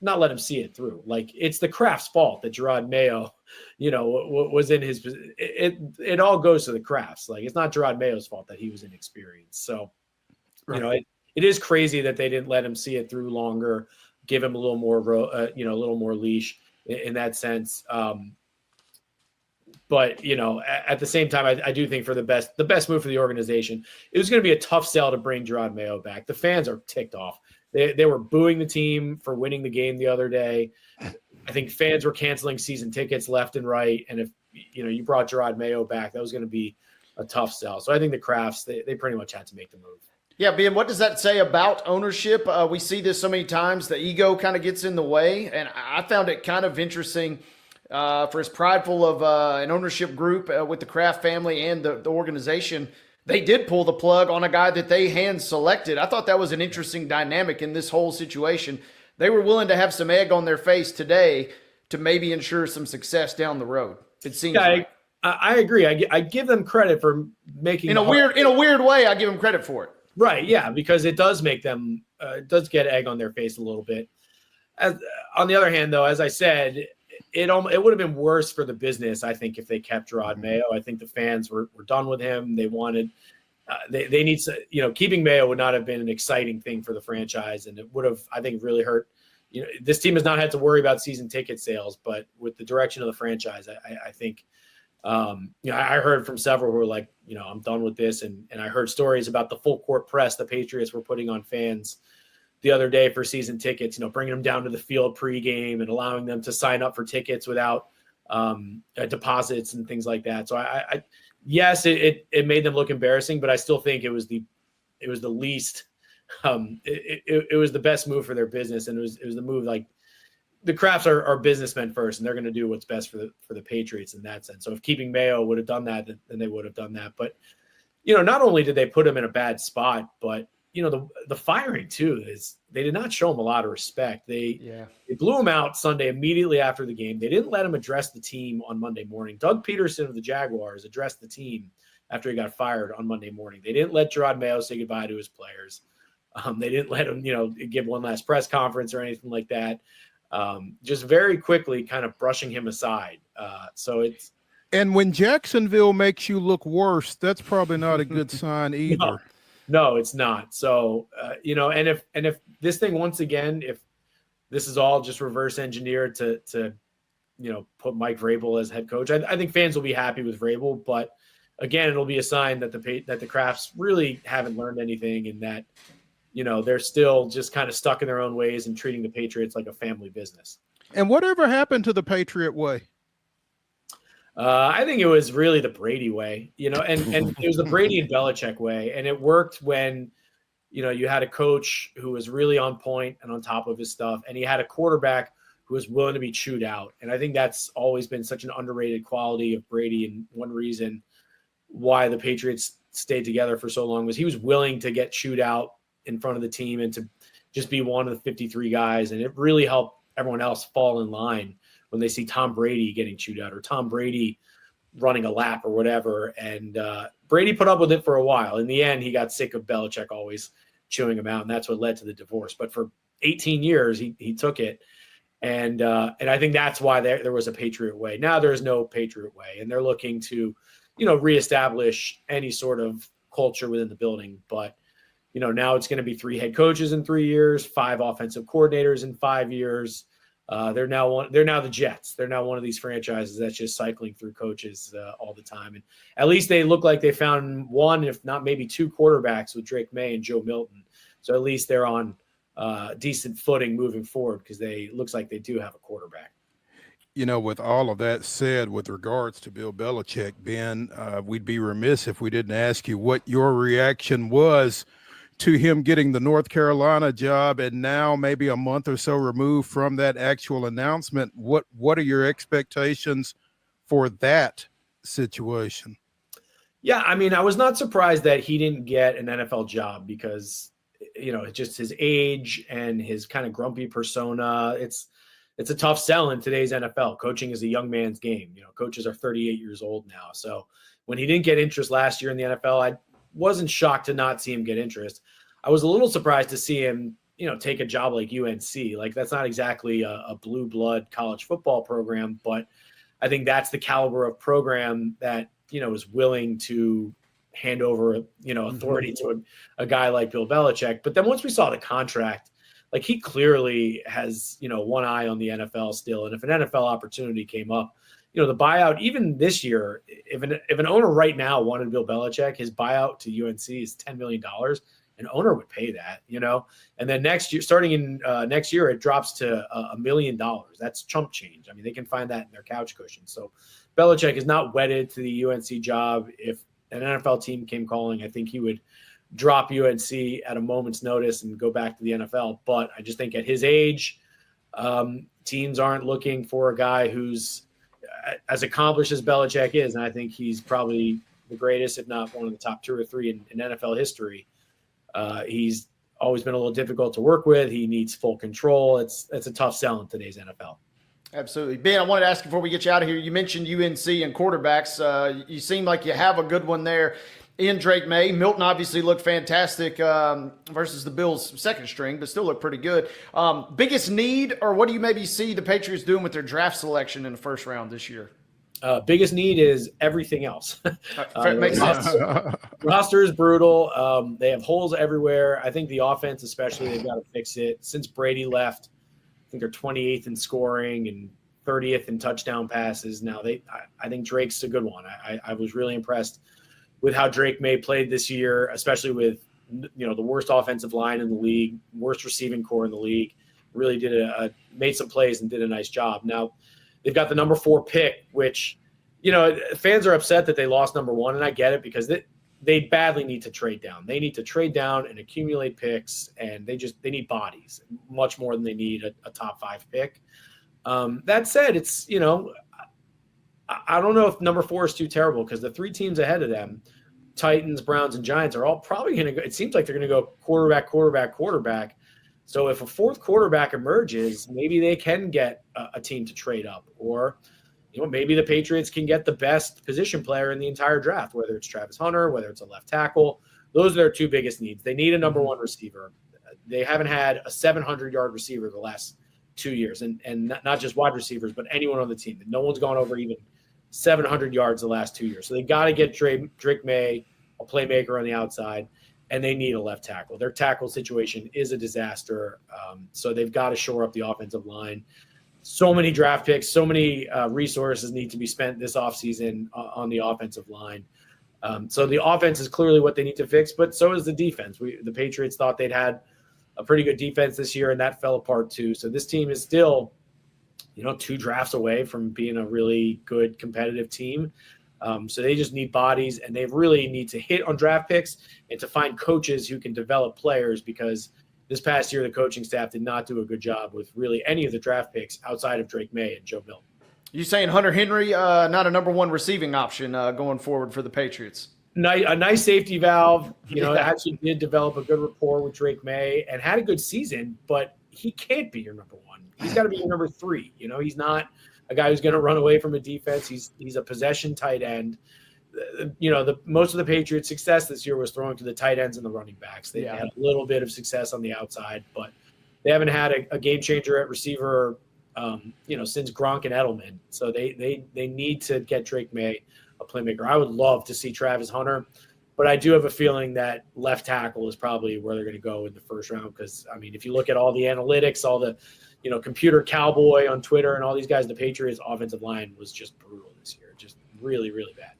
not let him see it through. Like, it's the Crafts' fault that Gerard Mayo, was in his. It all goes to the Crafts. Like, it's not Gerard Mayo's fault that he was inexperienced. So, it is crazy that they didn't let him see it through longer, give him a little more, a little more leash in that sense. But at the same time, I do think for the best move for the organization, it was going to be a tough sell to bring Gerard Mayo back. The fans are ticked off. They were booing the team for winning the game the other day. I think fans were canceling season tickets left and right. And if you brought Gerard Mayo back, that was going to be a tough sell. So I think the Crafts, they pretty much had to make the move. Yeah, Ben, what does that say about ownership? We see this so many times. The ego kind of gets in the way. And I found it kind of interesting for as prideful of an ownership group with the Kraft family and the organization they did pull the plug on a guy that they hand selected. I thought that was an interesting dynamic in this whole situation. They were willing to have some egg on their face today to maybe ensure some success down the road. It seems like. I agree. I give them credit for making in a weird way. I give them credit for it. Right. Yeah, because it does make them it does get egg on their face a little bit. On the other hand, though, as I said, it would have been worse for the business, I think, if they kept Gerard Mayo. I think the fans were done with him. They wanted they need to, keeping Mayo would not have been an exciting thing for the franchise, and it would have, I think, really hurt. This team has not had to worry about season ticket sales, but with the direction of the franchise, I think. I heard from several who were like, I'm done with this. And I heard stories about the full court press the Patriots were putting on fans the other day for season tickets, bringing them down to the field pregame and allowing them to sign up for tickets without deposits and things like that. So yes, it made them look embarrassing, but I still think it was the least, it was the best move for their business. And it was the move, like, the Krafts are businessmen first, and they're going to do what's best for the Patriots in that sense. So if keeping Mayo would have done that, then they would have done that. But, not only did they put him in a bad spot, but, the firing too is they did not show him a lot of respect. They blew him out Sunday immediately after the game. They didn't let him address the team on Monday morning. Doug Peterson of the Jaguars addressed the team after he got fired on Monday morning. They didn't let Gerard Mayo say goodbye to his players. They didn't let him, give one last press conference or anything like that. Just very quickly kind of brushing him aside. And when Jacksonville makes you look worse, that's probably not a good sign either. No, it's not. So, and if this thing, once again, if this is all just reverse engineered to put Mike Vrabel as head coach, I think fans will be happy with Vrabel, but again, it'll be a sign that the Krafts really haven't learned anything, and that, they're still just kind of stuck in their own ways and treating the Patriots like a family business. And whatever happened to the Patriot way? I think it was really the Brady way, and it was the Brady and Belichick way. And it worked when, you had a coach who was really on point and on top of his stuff, and he had a quarterback who was willing to be chewed out. And I think that's always been such an underrated quality of Brady. And one reason why the Patriots stayed together for so long was he was willing to get chewed out in front of the team and to just be one of the 53 guys. And it really helped everyone else fall in line when they see Tom Brady getting chewed out or Tom Brady running a lap or whatever. And Brady put up with it for a while. In the end, he got sick of Belichick always chewing him out, and that's what led to the divorce. But for 18 years, he took it. And I think that's why there was a Patriot way. Now there's no Patriot way, and they're looking to, reestablish any sort of culture within the building. But, now it's going to be 3 head coaches in 3 years, 5 offensive coordinators in 5 years. They're now the Jets. They're now one of these franchises that's just cycling through coaches all the time. And at least they look like they found one, if not maybe 2 quarterbacks with Drake May and Joe Milton. So at least they're on decent footing moving forward, because looks like they do have a quarterback. With all of that said, with regards to Bill Belichick, Ben, we'd be remiss if we didn't ask you what your reaction was to him getting the North Carolina job, and now maybe a month or so removed from that actual announcement. What are your expectations for that situation? Yeah, I mean, I was not surprised that he didn't get an NFL job because, just his age and his kind of grumpy persona. It's a tough sell in today's NFL. Coaching is a young man's game. Coaches are 38 years old now. So when he didn't get interest last year in the NFL, I wasn't shocked to not see him get interest. I was a little surprised to see him, take a job like UNC. Like, that's not exactly a blue blood college football program, but I think that's the caliber of program that, is willing to hand over, authority to a guy like Bill Belichick. But then once we saw the contract, like, he clearly has, one eye on the NFL still. And if an NFL opportunity came up, the buyout, even this year, if an owner right now wanted Bill Belichick, his buyout to UNC is $10 million. An owner would pay that, and then next year, starting in next year, it drops to $1 million. That's chump change. I mean, they can find that in their couch cushion. So Belichick is not wedded to the UNC job. If an NFL team came calling, I think he would drop UNC at a moment's notice and go back to the NFL. But I just think at his age, teams aren't looking for a guy who's as accomplished as Belichick is. And I think he's probably the greatest, if not one of the top 2 or 3 in NFL history. He's always been a little difficult to work with. He needs full control. It's a tough sell in today's NFL. Absolutely. Ben, I wanted to ask you before we get you out of here, you mentioned UNC and quarterbacks. You seem like you have a good one there in Drake May. Milton obviously looked fantastic versus the Bills' second string, but still looked pretty good. Biggest need, or what do you maybe see the Patriots doing with their draft selection in the first round this year? Biggest need is everything else. Makes sense. Roster is brutal. They have holes everywhere. I think the offense, especially, they've got to fix it. Since Brady left, I think they're 28th in scoring and 30th in touchdown passes. Now I think Drake's a good one. I was really impressed with how Drake May played this year, especially with the worst offensive line in the league, worst receiving core in the league. Really made some plays and did a nice job. Now they've got the number 4 pick, which fans are upset that they lost number 1, and I get it because they badly need to trade down. They need to trade down and accumulate picks, and they need bodies much more than they need a top 5 pick. That said, it's, I don't know if number 4 is too terrible because the 3 teams ahead of them, Titans, Browns, and Giants, are all probably going to go. It seems like they're going to go quarterback, quarterback, quarterback. So if a 4th quarterback emerges, maybe they can get a team to trade up, or maybe the Patriots can get the best position player in the entire draft, whether it's Travis Hunter, whether it's a left tackle. Those are their 2 biggest needs. They need a number 1 receiver. They haven't had a 700-yard receiver the last 2 years, and not just wide receivers, but anyone on the team. No one's gone over even 700 yards the last 2 years. So they got to get Drake May, a playmaker on the outside, and they need a left tackle. Their tackle situation is a disaster, so they've got to shore up the offensive line. So many draft picks, so many resources need to be spent this offseason on the offensive line. So the offense is clearly what they need to fix, but so is the defense. The Patriots thought they'd had a pretty good defense this year, and that fell apart too. So this team is still, 2 drafts away from being a really good competitive team. So they just need bodies, and they really need to hit on draft picks and to find coaches who can develop players, because this past year the coaching staff did not do a good job with really any of the draft picks outside of Drake May and Joe Milton. You saying Hunter Henry not a number 1 receiving option going forward for the Patriots? A nice safety valve. Actually did develop a good rapport with Drake May and had a good season, but he can't be your number 1. He's got to be your number 3. He's not a guy who's going to run away from a defense. He's a possession tight end. Most of the Patriots' success this year was throwing to the tight ends and the running backs. They had a little bit of success on the outside, but they haven't had a game changer at receiver, since Gronk and Edelman. So they need to get Drake May a playmaker. I would love to see Travis Hunter, but I do have a feeling that left tackle is probably where they're going to go in the first round. Because if you look at all the analytics, all the computer cowboy on Twitter and all these guys, the Patriots offensive line was just brutal this year, just really, really bad.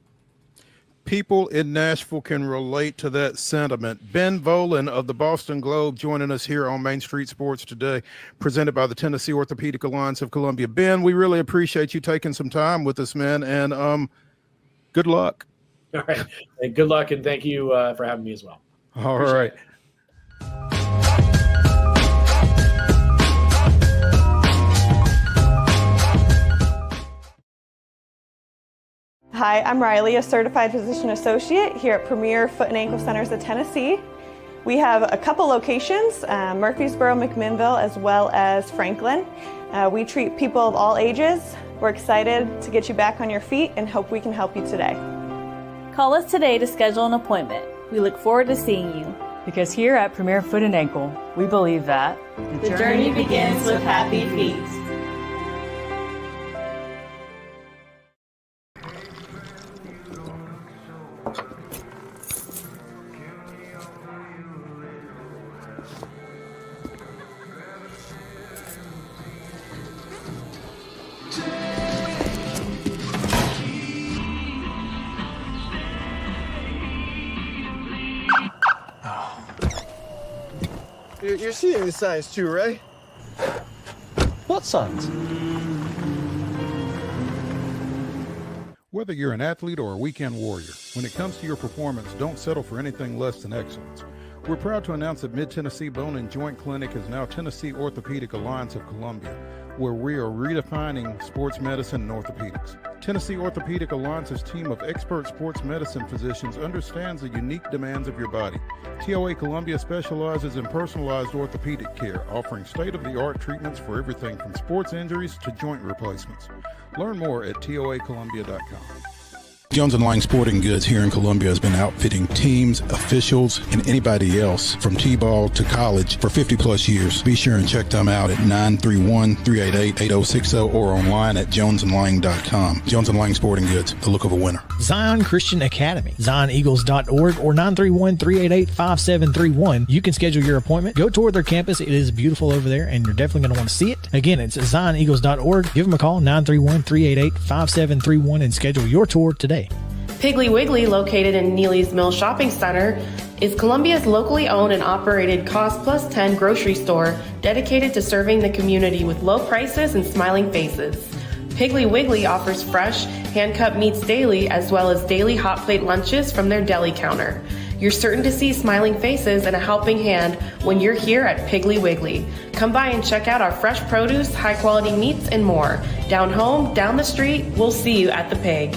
People in Nashville can relate to that sentiment. Ben Volen of the Boston Globe joining us here on Main Street Sports today, presented by the Tennessee Orthopedic Alliance of Columbia. Ben, we really appreciate you taking some time with us, man, and good luck. All right. And good luck, and thank you for having me as well. All right. Hi, I'm Riley, a certified physician associate here at Premier Foot and Ankle Centers of Tennessee. We have a couple locations, Murfreesboro, McMinnville, as well as Franklin. We treat people of all ages. We're excited to get you back on your feet and hope we can help you today. Call us today to schedule an appointment. We look forward to seeing you. Because here at Premier Foot and Ankle, we believe that the journey begins with happy feet. You're seeing the signs too, right? What signs? Whether you're an athlete or a weekend warrior, when it comes to your performance, don't settle for anything less than excellence. We're proud to announce that Mid-Tennessee Bone and Joint Clinic is now Tennessee Orthopedic Alliance of Columbia, where we are redefining sports medicine and orthopedics. Tennessee Orthopedic Alliance's team of expert sports medicine physicians understands the unique demands of your body. TOA Columbia specializes in personalized orthopedic care, offering state-of-the-art treatments for everything from sports injuries to joint replacements. Learn more at toacolumbia.com. Jones & Lang Sporting Goods here in Columbia has been outfitting teams, officials, and anybody else from T-ball to college for 50-plus years. Be sure and check them out at 931-388-8060 or online at jonesandlang.com. Jones & Lang Sporting Goods, the look of a winner. Zion Christian Academy, zioneagles.org or 931-388-5731. You can schedule your appointment. Go tour their campus. It is beautiful over there, and you're definitely going to want to see it. Again, it's zioneagles.org. Give them a call, 931-388-5731, and schedule your tour today. Piggly Wiggly, located in Neely's Mill Shopping Center, is Columbia's locally owned and operated Cost Plus 10 grocery store dedicated to serving the community with low prices and smiling faces. Piggly Wiggly offers fresh, hand-cut meats daily, as well as daily hot plate lunches from their deli counter. You're certain to see smiling faces and a helping hand when you're here at Piggly Wiggly. Come by and check out our fresh produce, high-quality meats, and more. Down home, down the street, we'll see you at the Pig.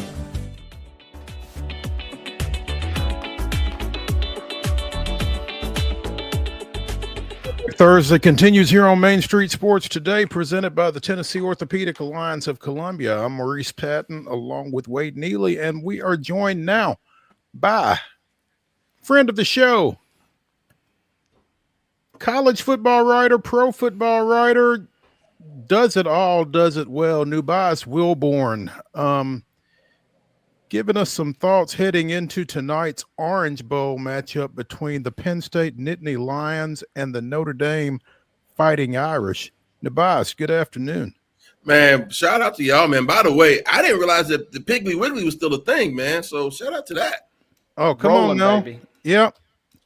Thursday continues here on Main Street Sports Today, presented by the Tennessee Orthopedic Alliance of Columbia. I'm Maurice Patton along with Wade Neely, and we are joined now by friend of the show, college football writer, pro football writer, does it all, does it well, NUBYJAS WILBORN. Giving us some thoughts heading into tonight's Orange Bowl matchup between the Penn State Nittany Lions and the Notre Dame Fighting Irish. NUBYJAS, good afternoon. Man, shout out to y'all, man. By the way, I didn't realize that the Piggly Wiggly was still a thing, man. So shout out to that. Oh, come Rolling, on now. baby. Yep.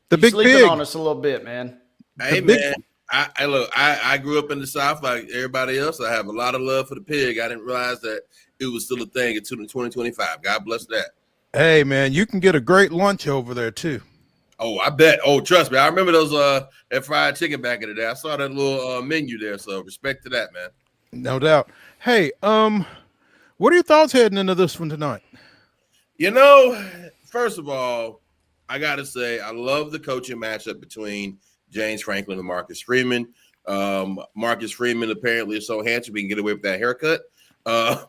The You big sleeping pig. on us a little bit, man. Hey, man. I look, I grew up in the South like everybody else. I have a lot of love for the pig. I didn't realize that it was still a thing until 2025. God bless that. Hey, man, you can get a great lunch over there, too. Oh, I bet. Oh, trust me. I remember those that fried chicken back in the day. I saw that little menu there. So respect to that, man. No doubt. Hey, what are your thoughts heading into this one tonight? You know, first of all, I got to say, I love the coaching matchup between James Franklin and Marcus Freeman. Marcus Freeman apparently is so handsome he can get away with that haircut. I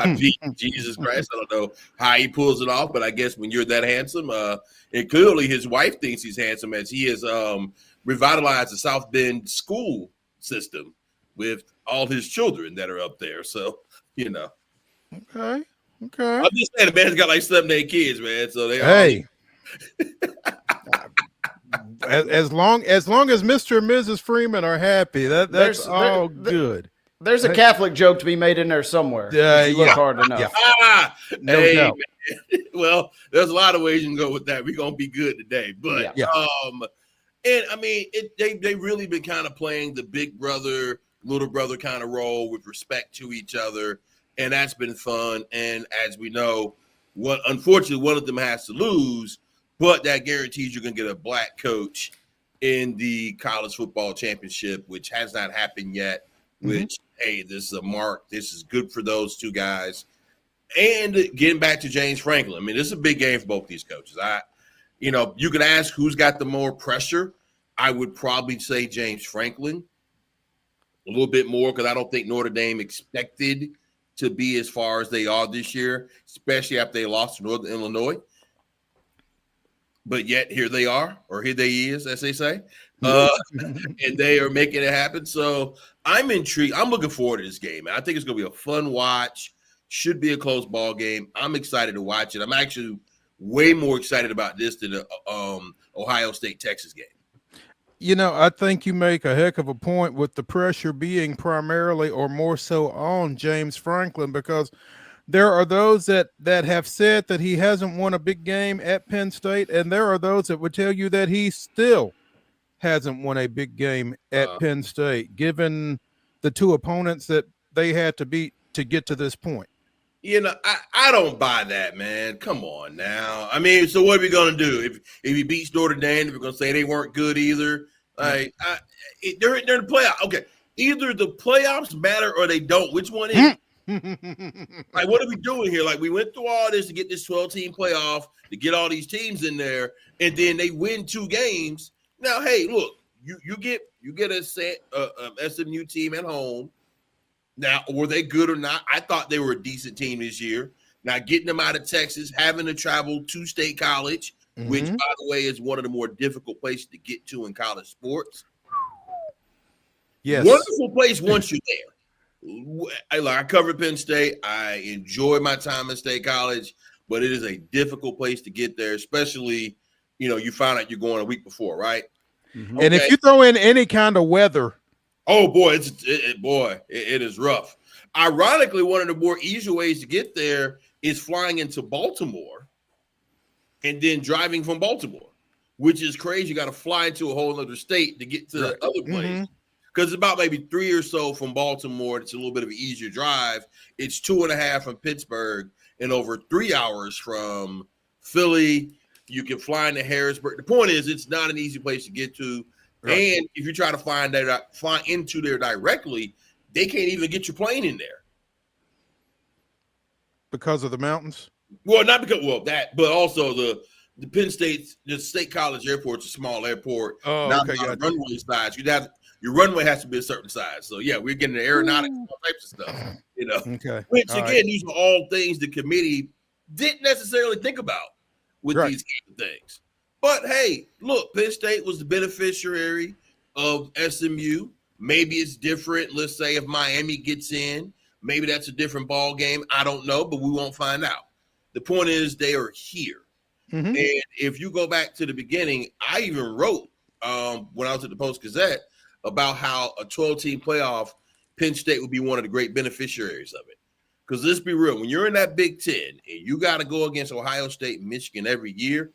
mean, Jesus Christ, I don't know how he pulls it off, but I guess when you're that handsome, and clearly his wife thinks he's handsome as he has revitalized the South Bend school system with all his children that are up there. So, you know. Okay. I'm just saying the man's got like 7, 8 kids, man. So they hey. As long as Mr. and Mrs. Freeman are happy, that's all good. There's a Catholic joke to be made in there somewhere. Yeah, if you look hard enough. Yeah. No doubt. Well, there's a lot of ways you can go with that. We're gonna be good today, but and I mean, they really been kind of playing the big brother, little brother kind of role with respect to each other, and that's been fun. And as we know, unfortunately one of them has to lose. But that guarantees you're going to get a black coach in the college football championship, which has not happened yet, which, hey, this is a mark. This is good for those two guys. And getting back to James Franklin, I mean, this is a big game for both these coaches. You can ask who's got the more pressure. I would probably say James Franklin a little bit more because I don't think Notre Dame expected to be as far as they are this year, especially after they lost to Northern Illinois. But yet here they are, or here they is, as they say, and they are making it happen. So I'm intrigued. I'm looking forward to this game. I think it's going to be a fun watch. Should be a close ball game. I'm excited to watch it. I'm actually way more excited about this than the Ohio State-Texas game. You know, I think you make a heck of a point with the pressure being primarily or more so on James Franklin, because there are those that have said that he hasn't won a big game at Penn State, and there are those that would tell you that he still hasn't won a big game at Penn State, given the two opponents that they had to beat to get to this point. You know, I don't buy that, man. Come on now. I mean, so what are we going to do? If he beats Notre Dame, if we're going to say they weren't good either? Like, they're in the playoffs. Okay, either the playoffs matter or they don't. Which one is it? Like, what are we doing here? Like, we went through all this to get this 12-team playoff, to get all these teams in there, and then they win 2 games. Now, hey, look, you get a SMU team at home. Now, were they good or not? I thought they were a decent team this year. Now, getting them out of Texas, having to travel to State College, which, by the way, is one of the more difficult places to get to in college sports. Yes. Wonderful place once you're there. I covered Penn State. I enjoy my time at State College, but it is a difficult place to get there, especially, you find out you're going a week before, right? Mm-hmm. And if you throw in any kind of weather. Oh, boy, it is rough. Ironically, one of the more easy ways to get there is flying into Baltimore and then driving from Baltimore, which is crazy. You got to fly into a whole other state to get to the other place. Because it's about maybe 3 or so from Baltimore. It's a little bit of an easier drive. It's 2.5 from Pittsburgh and over 3 hours from Philly. You can fly into Harrisburg. The point is, it's not an easy place to get to. Right. And if you try to fly into there directly, they can't even get your plane in there. Because of the mountains? Well, not because that, but also the Penn State, the State College Airport's a small airport. Oh, not okay, a runway size. Your runway has to be a certain size. So yeah, we're getting the aeronautics, all types of stuff. Okay. Which again, these are all things the committee didn't necessarily think about with these kind of things. But hey, look, Penn State was the beneficiary of SMU. Maybe it's different. Let's say if Miami gets in, maybe that's a different ball game. I don't know, but we won't find out. The point is they are here. And if you go back to the beginning, I even wrote when I was at the Post-Gazette about how a 12-team playoff, Penn State would be one of the great beneficiaries of it. Because let's be real, when you're in that Big Ten and you got to go against Ohio State and Michigan every year,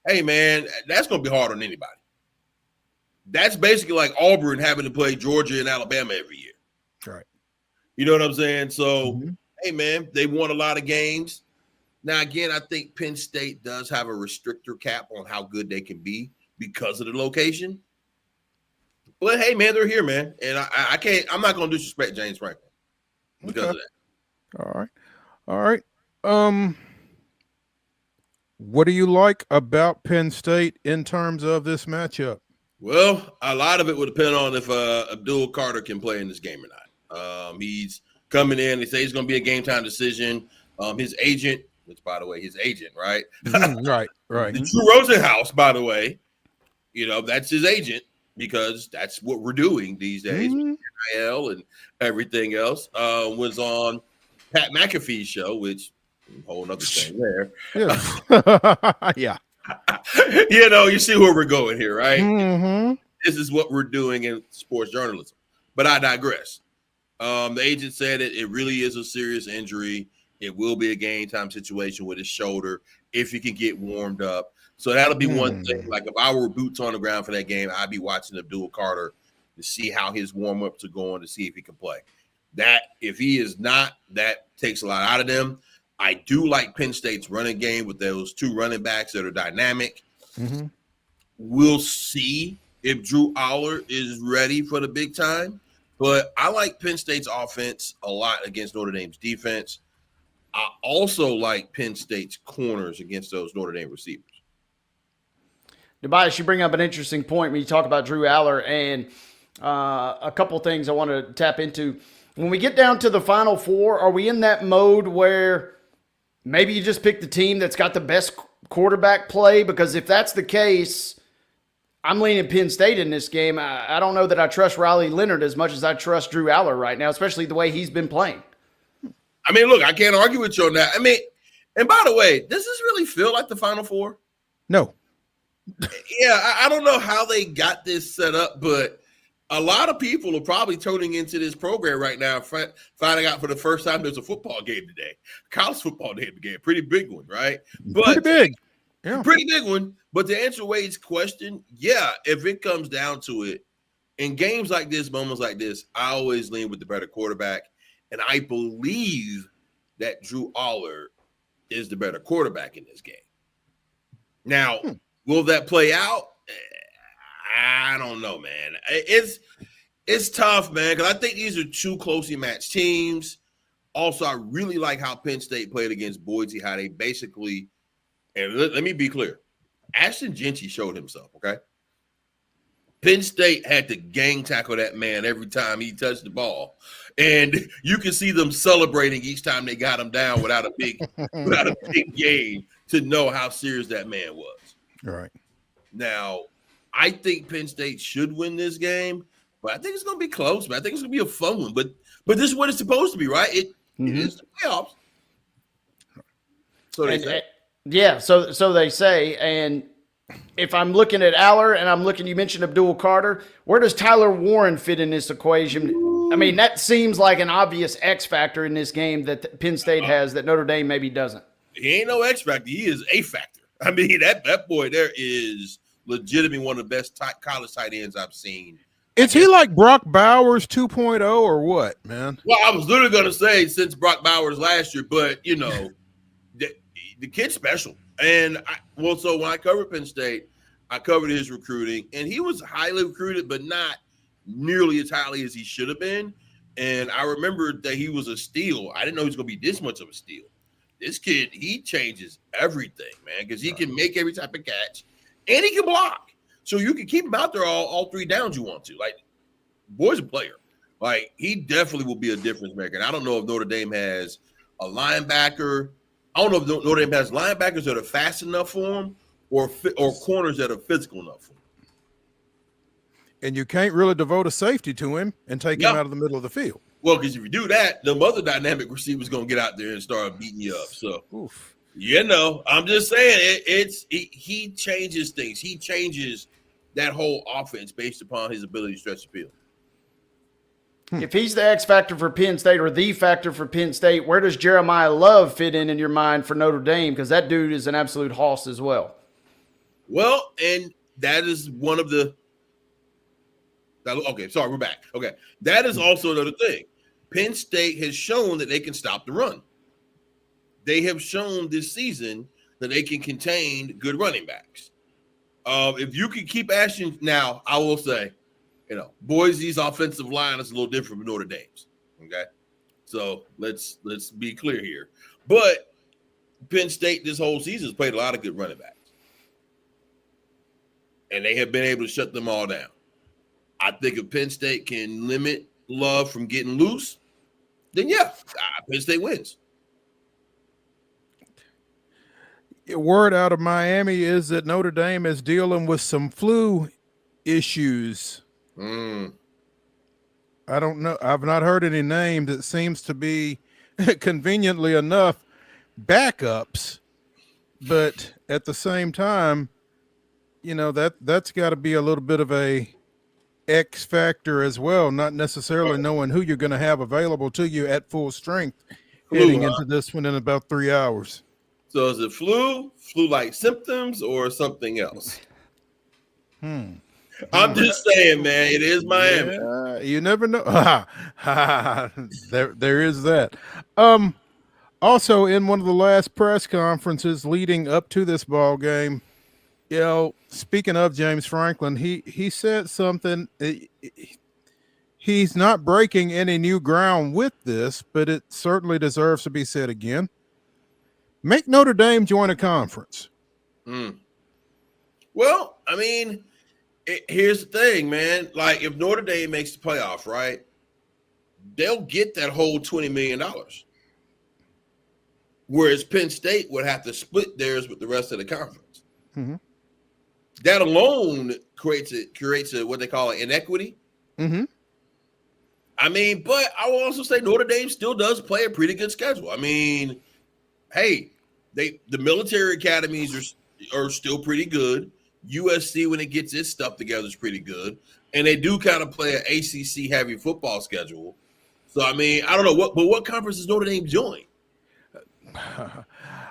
hey, man, that's going to be hard on anybody. That's basically like Auburn having to play Georgia and Alabama every year. Right. You know what I'm saying? So, hey, man, they won a lot of games. Now, again, I think Penn State does have a restrictor cap on how good they can be because of the location. But, hey, man, they're here, man. And I'm not going to disrespect James Franklin because of that. All right. What do you like about Penn State in terms of this matchup? Well, a lot of it would depend on if Abdul Carter can play in this game or not. He's coming in. They say he's going to be a game-time decision. His agent, which, by the way, his agent, right? Right. The Drew Rosenhaus, by the way, that's his agent because that's what we're doing these days. NIL and everything else was on Pat McAfee's show, which a whole other thing there. Yeah. You see where we're going here, right? This is what we're doing in sports journalism. But I digress. The agent said it really is a serious injury. It will be a game time situation with his shoulder if he can get warmed up. So that'll be one thing. Like if I were boots on the ground for that game, I'd be watching Abdul Carter to see how his warm-ups are going, to see if he can play. That if he is not, that takes a lot out of them. I do like Penn State's running game with those 2 running backs that are dynamic. We'll see if Drew Aller is ready for the big time. But I like Penn State's offense a lot against Notre Dame's defense. I also like Penn State's corners against those Notre Dame receivers. NUBYJAS, you bring up an interesting point when you talk about Drew Aller, and a couple things I want to tap into. When we get down to the Final Four, are we in that mode where maybe you just pick the team that's got the best quarterback play? Because if that's the case, I'm leaning Penn State in this game. I don't know that I trust Riley Leonard as much as I trust Drew Aller right now, especially the way he's been playing. I mean, look, I can't argue with you on that. I mean, and by the way, does this really feel like the Final Four? No. Yeah, I don't know how they got this set up, but a lot of people are probably tuning into this program right now, finding out for the first time there's a football game today. College football game today, pretty big one, right? But pretty big. Yeah. Pretty big one. But to answer Wade's question, yeah, if it comes down to it, in games like this, moments like this, I always lean with the better quarterback. And I believe that Drew Aller is the better quarterback in this game. Now, will that play out? I don't know, man. It's tough, man, because I think these are 2 closely matched teams. Also, I really like how Penn State played against Boise, how they basically, and let me be clear, Ashton Genty showed himself, okay? Penn State had to gang tackle that man every time he touched the ball. And you can see them celebrating each time they got him down without a big game to know how serious that man was. All right. Now, I think Penn State should win this game, but I think it's going to be close, man. I think it's going to be a fun one. But this is what it's supposed to be, right? It is the playoffs. So they say. Yeah, so they say. And if I'm looking at Aller and I'm looking, you mentioned Abdul Carter, where does Tyler Warren fit in this equation? I mean, that seems like an obvious X factor in this game that Penn State has that Notre Dame maybe doesn't. He ain't no X factor. He is a factor. I mean, that boy there is legitimately one of the best college tight ends I've seen. Is he like Brock Bowers 2.0 or what, man? Well, I was literally going to say since Brock Bowers last year, but, you know, the kid's special. And, so when I covered Penn State, I covered his recruiting, and he was highly recruited, but not nearly as highly as he should have been. And I remember that he was a steal. I didn't know he was going to be this much of a steal. This kid, he changes everything, man, because he can make every type of catch, and he can block. So you can keep him out there all three downs you want to. Like, boy's a player. Like, he definitely will be a difference maker. And I don't know if Notre Dame has a linebacker. I don't know if Notre Dame has linebackers that are fast enough for him or corners that are physical enough for him. And you can't really devote a safety to him and take him out of the middle of the field. Well, because if you do that, the other dynamic receivers going to get out there and start beating you up. So, you know, I'm just saying he changes things. He changes that whole offense based upon his ability to stretch the field. If he's the X factor for Penn State or the factor for Penn State, where does Jeremiah Love fit in your mind for Notre Dame? Because that dude is an absolute hoss as well. Well, and that is one of the – okay, sorry, we're back. Okay, that is also another thing. Penn State has shown that they can stop the run. They have shown this season that they can contain good running backs. If you can keep Ashton – now, I will say, you know, Boise's offensive line is a little different from Notre Dame's, okay? So let's be clear here. But Penn State this whole season has played a lot of good running backs. And they have been able to shut them all down. I think if Penn State can limit Love from getting loose, then Penn State wins. Word out of Miami is that Notre Dame is dealing with some flu issues. I don't know. I've not heard any names. It seems to be conveniently enough backups, but at the same time, you know, that's got to be a little bit of a X factor as well, not necessarily knowing who you're going to have available to you at full strength heading into this one in about 3 hours. So is it flu-like symptoms, or something else? I'm just saying, man, it is Miami. Yeah, you never know. There is that. Also, in one of the last press conferences leading up to this ball game, you know, speaking of James Franklin, he said something. He's not breaking any new ground with this, but it certainly deserves to be said again. Make Notre Dame join a conference. Well, I mean, here's the thing, man. Like, if Notre Dame makes the playoff, right, they'll get that whole $20 million. Whereas Penn State would have to split theirs with the rest of the conference. That alone creates a what they call an inequity. I mean, but I will also say Notre Dame still does play a pretty good schedule. I mean, hey, the military academies are still pretty good. USC, when it gets its stuff together, is pretty good, and they do kind of play an ACC heavy football schedule. So I mean, I don't know what conference does Notre Dame join?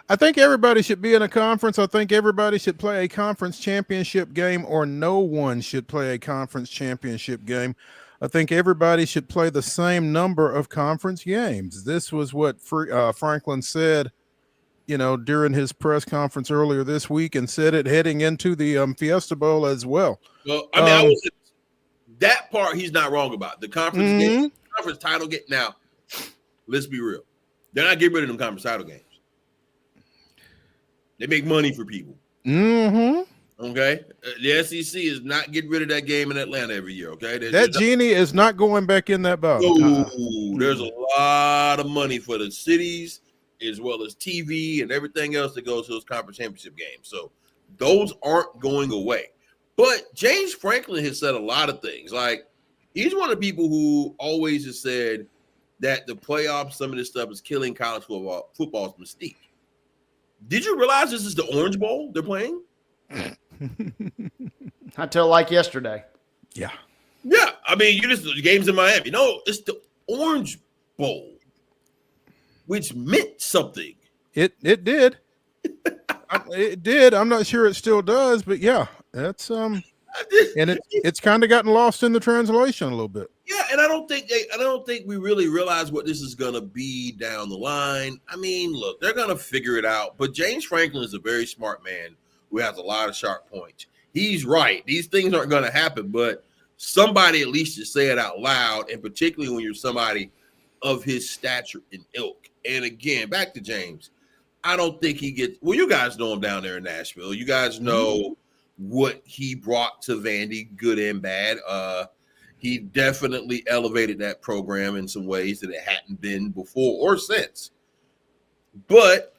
I think everybody should be in a conference. I think everybody should play a conference championship game, or no one should play a conference championship game. I think everybody should play the same number of conference games. This was what Franklin said, you know, during his press conference earlier this week, and said it heading into the Fiesta Bowl as well. Well, I mean, I would say that part he's not wrong about. The conference game, conference title game. Now, let's be real. They're not getting rid of them conference title games. They make money for people. Mm-hmm. Okay, the SEC is not getting rid of that game in Atlanta every year. Okay, that genie is not going back in that bottle. There's a lot of money for the cities as well as TV and everything else that goes to those conference championship games. So those aren't going away. But James Franklin has said a lot of things. Like, he's one of the people who always has said that the playoffs, some of this stuff is killing college football's mystique. Did you realize this is the Orange Bowl they're playing? Until like yesterday. Yeah. Yeah. I mean, the game's in Miami. No, it's the Orange Bowl, which meant something. It did. It did. I'm not sure it still does, but yeah, that's and it's kind of gotten lost in the translation a little bit. Yeah, and I don't think we really realize what this is gonna be down the line. I mean, look, they're gonna figure it out. But James Franklin is a very smart man who has a lot of sharp points. He's right. These things aren't gonna happen, but somebody at least should say it out loud, and particularly when you're somebody of his stature and ilk. And again, back to James, I don't think he gets. Well, you guys know him down there in Nashville. You guys know what he brought to Vandy, good and bad. He definitely elevated that program in some ways that it hadn't been before or since. But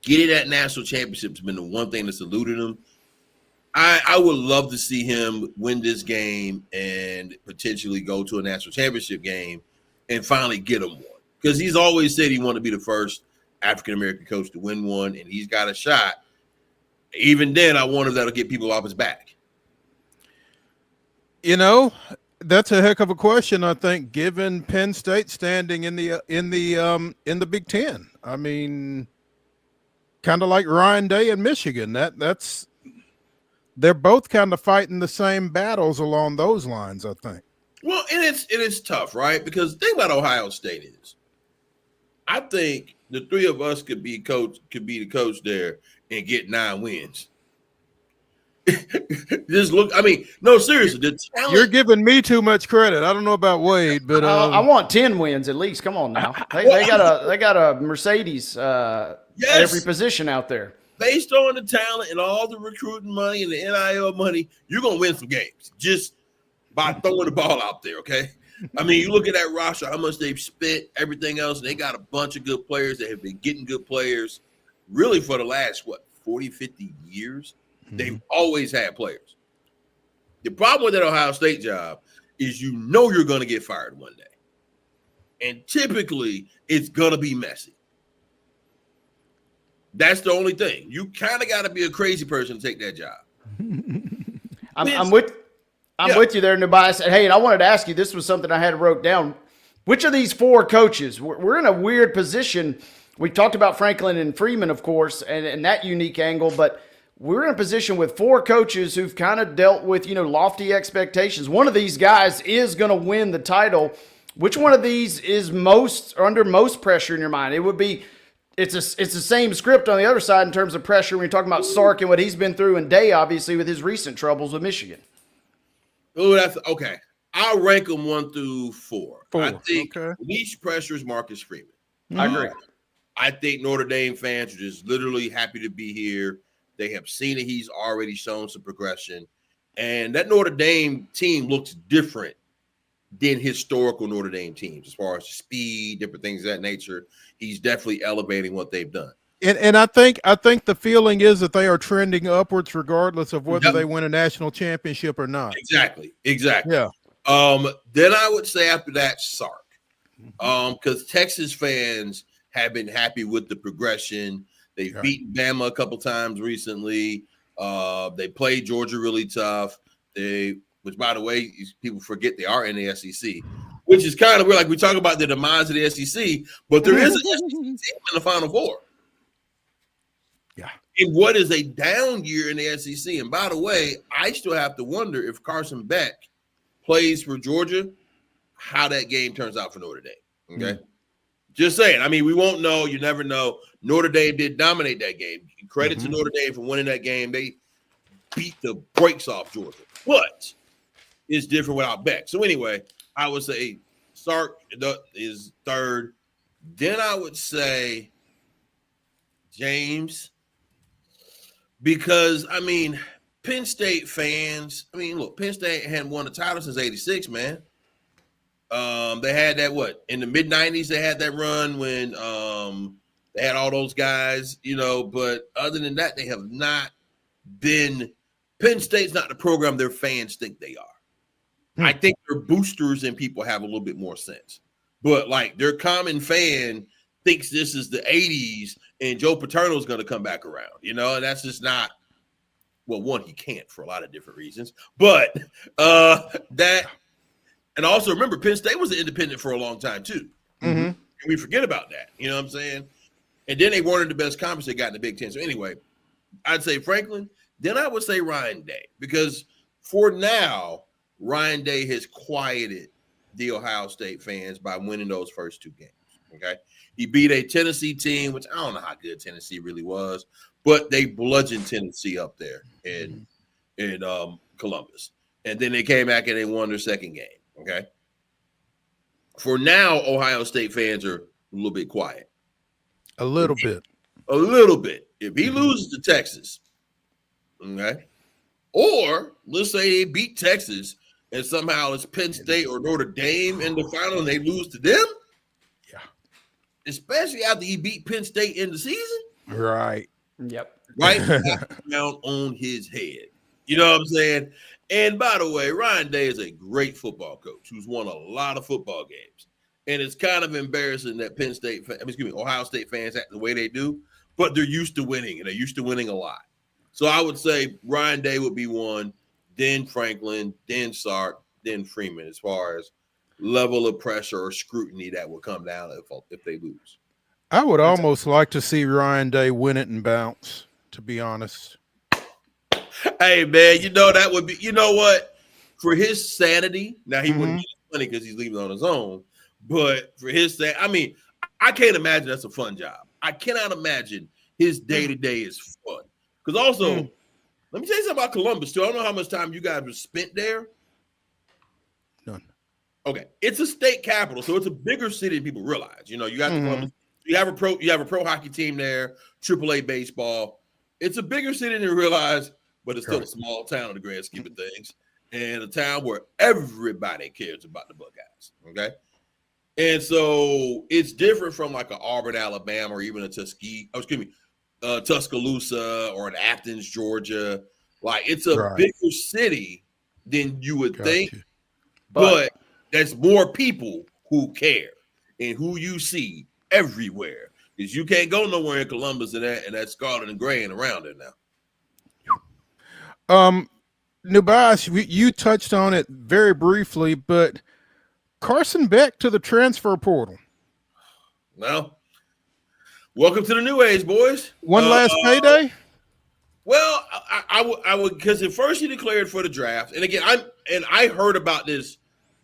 getting that national championship has been the one thing that's eluded him. I would love to see him win this game and potentially go to a national championship game and finally get him one. Because he's always said he wanted to be the first African-American coach to win one, and he's got a shot. Even then, I wonder if that'll get people off his back. You know, that's a heck of a question, I think, given Penn State's standing in the Big Ten. I mean, kind of like Ryan Day in Michigan. They're both kind of fighting the same battles along those lines, I think. Well, and it's tough, right? Because the thing about Ohio State is, I think the three of us could be the coach there and get 9 wins. Just look, I mean, no, seriously, the talent. You're giving me too much credit. I don't know about Wade, but I want 10 wins at least. Come on now, they got a Mercedes at every position out there. Based on the talent and all the recruiting money and the NIL money, you're gonna win some games just by throwing the ball out there. Okay, I mean, you look at that roster, how much they've spent, everything else, and they got a bunch of good players that have been getting good players really for the last 40, 50 years. They've always had players. The problem with that Ohio State job is you're going to get fired one day. And typically, it's going to be messy. That's the only thing. You kind of got to be a crazy person to take that job. I'm with you there, NUBYJAS. Hey, and I wanted to ask you, this was something I had wrote down. Which of these 4 coaches, we're in a weird position. We talked about Franklin and Freeman, of course, and that unique angle, but we're in a position with 4 coaches who've kind of dealt with, lofty expectations. One of these guys is going to win the title. Which one of these is under most pressure in your mind? It would be, it's the same script on the other side in terms of pressure when you're talking about Sark and what he's been through, and Day, obviously, with his recent troubles with Michigan. Oh, that's okay. I'll rank them 1 through 4. I think least pressure is Marcus Freeman. I agree. I think Notre Dame fans are just literally happy to be here. They have seen that he's already shown some progression. And that Notre Dame team looks different than historical Notre Dame teams as far as speed, different things of that nature. He's definitely elevating what they've done. And I think the feeling is that they are trending upwards regardless of whether they win a national championship or not. Exactly. Yeah. Then I would say after that, Sark. Because Texas fans have been happy with the progression. They've beaten Bama a couple times recently. They played Georgia really tough. Which, by the way, people forget they are in the SEC, which is kind of weird. Like we talk about the demise of the SEC, but there is an SEC team in the Final Four. Yeah. In what is a down year in the SEC. And by the way, I still have to wonder if Carson Beck plays for Georgia, how that game turns out for Notre Dame. Okay. Just saying. I mean, we won't know. You never know. Notre Dame did dominate that game. Credit to Notre Dame for winning that game. They beat the brakes off Georgia. But it's different without Beck. So anyway, I would say Sark is 3rd. Then I would say James, because I mean, Penn State fans. I mean, look, Penn State hadn't won a title since '86, man. They had that in the mid '90s. They had that run when they had all those guys, But other than that, they have not been. Penn State's not the program their fans think they are. I think their boosters and people have a little bit more sense. But like their common fan thinks this is the '80s and Joe Paterno's going to come back around, and that's just not. Well, one, he can't for a lot of different reasons, but that. And also remember, Penn State was an independent for a long time too. Mm-hmm. And we forget about that. You know what I'm saying? And then they weren't the best conference they got in the Big Ten. So anyway, I'd say Franklin. Then I would say Ryan Day, because for now, Ryan Day has quieted the Ohio State fans by winning those first 2 games. Okay. He beat a Tennessee team, which I don't know how good Tennessee really was, but they bludgeoned Tennessee up there in Columbus. And then they came back and they won their second game. Okay. For now, Ohio State fans are a little bit quiet. A little bit. If he loses to Texas, okay, or let's say they beat Texas and somehow it's Penn State or Notre Dame in the final and they lose to them, especially after he beat Penn State in the season, right? Yep. Right, down on his head. You know what I'm saying? And by the way, Ryan Day is a great football coach who's won a lot of football games. And it's kind of embarrassing that Ohio State fans act the way they do, but they're used to winning, and they're used to winning a lot. So I would say Ryan Day would be one, then Franklin, then Sark, then Freeman, as far as level of pressure or scrutiny that will come down if they lose. I would almost like to see Ryan Day win it and bounce, to be honest. Hey, man, that would be, what? For his sanity, now he wouldn't get money because he's leaving on his own, but for his sanity, I mean, I can't imagine that's a fun job. I cannot imagine his day-to-day is fun. Because also, let me tell you something about Columbus, too. I don't know how much time you guys have spent there. None. Okay. It's a state capital, so it's a bigger city than people realize. You got the Columbus. You have a pro hockey team there, AAA baseball. It's a bigger city than you realize, but it's still a small town in the grand scheme of things, and a town where everybody cares about the Buckeyes. Okay. And so it's different from like an Auburn, Alabama, or even a Tuscaloosa or an Athens, Georgia. Like it's a bigger city than you would think, but there's more people who care and who you see everywhere. Because you can't go nowhere in Columbus and that scarlet and gray and around there now. NUBYJAS, you touched on it very briefly, but Carson Beck to the transfer portal. Well, welcome to the new age, boys. One last payday? Well, I would, because at first he declared for the draft. And again, I heard about this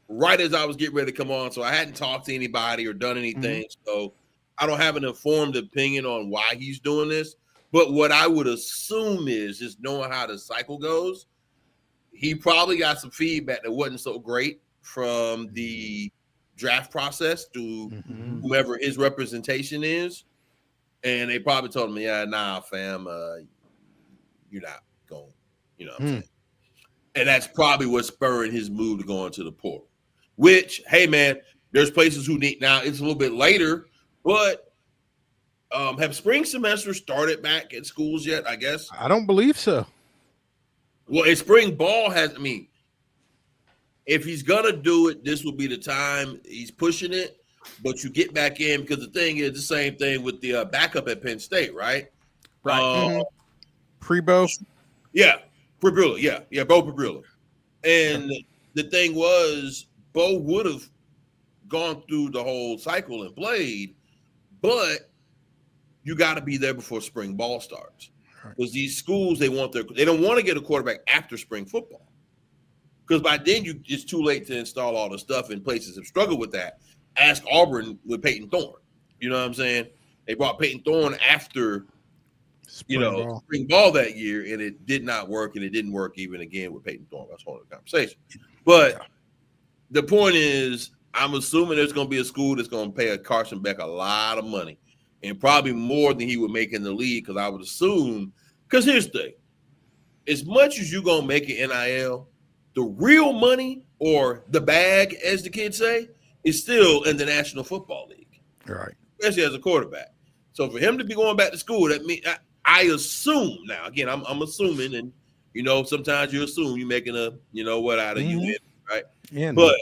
right as I was getting ready to come on. So I hadn't talked to anybody or done anything. So I don't have an informed opinion on why he's doing this. But what I would assume is, just knowing how the cycle goes, he probably got some feedback that wasn't so great from the draft process to whoever his representation is. And they probably told him, yeah, nah, fam, you're not going, you know what I'm saying? And that's probably what's spurring his move to go into the portal. Which, hey, man, there's places who need, now it's a little bit later, but have spring semester started back at schools yet, I guess? I don't believe so. Well, if spring ball has, I mean, if he's going to do it, this will be the time he's pushing it. But you get back in, because the thing is the same thing with the backup at Penn State, right? Right. Prebo? Yeah. Pribula. Yeah, Bo Pribula. And the thing was, Bo would have gone through the whole cycle and played, but you got to be there before spring ball starts. Because these schools, they don't want to get a quarterback after spring football. Because by then it's too late to install all the stuff, and places have struggled with that. Ask Auburn with Peyton Thorne. You know what I'm saying? They brought Peyton Thorne after spring ball that year, and it did not work, and it didn't work even again with Peyton Thorne. That's a whole other conversation. But the point is, I'm assuming there's going to be a school that's going to pay a Carson Beck a lot of money, and probably more than he would make in the league. Because I would assume, because here's the thing, as much as you're going to make an NIL, the real money or the bag, as the kids say, is still in the National Football League, right? Especially as a quarterback. So for him to be going back to school, that means I assume now. Again, I'm assuming, and sometimes you assume you're making a out of you, right? Yeah, but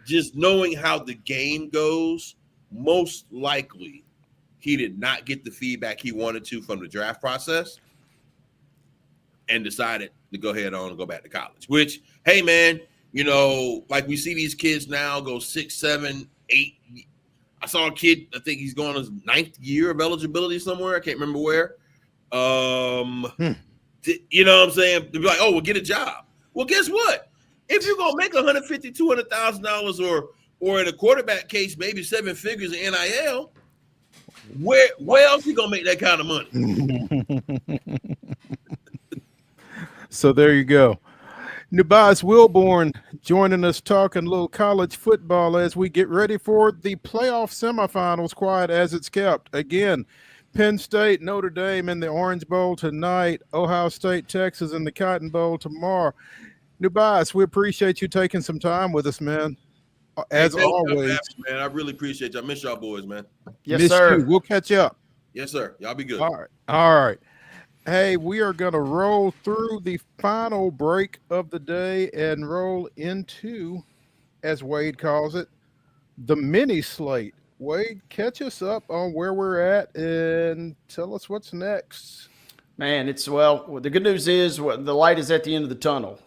just knowing how the game goes, most likely he did not get the feedback he wanted to from the draft process and decided to go ahead on and go back to college. Which, hey, man, like we see these kids now go 6, 7, 8. I saw a kid, I think he's going his 9th year of eligibility somewhere. I can't remember where. You know what I'm saying? They'd be like, oh, well, get a job. Well, guess what? If you're going to make $150,000, $200,000 or in a quarterback case, maybe 7 figures in NIL, where else you going to make that kind of money? So there you go. NUBYJAS Wilborn joining us talking a little college football as we get ready for the playoff semifinals, quiet as it's kept. Again, Penn State, Notre Dame in the Orange Bowl tonight, Ohio State, Texas in the Cotton Bowl tomorrow. NUBYJAS, we appreciate you taking some time with us, man. As always. Man, I really appreciate you. I miss y'all boys, man. Yes, sir. You. We'll catch up. Yes, sir. Y'all be good. All right. Hey, we are going to roll through the final break of the day and roll into, as Wade calls it, the mini slate. Wade, catch us up on where we're at and tell us what's next. Man, the good news is the light is at the end of the tunnel.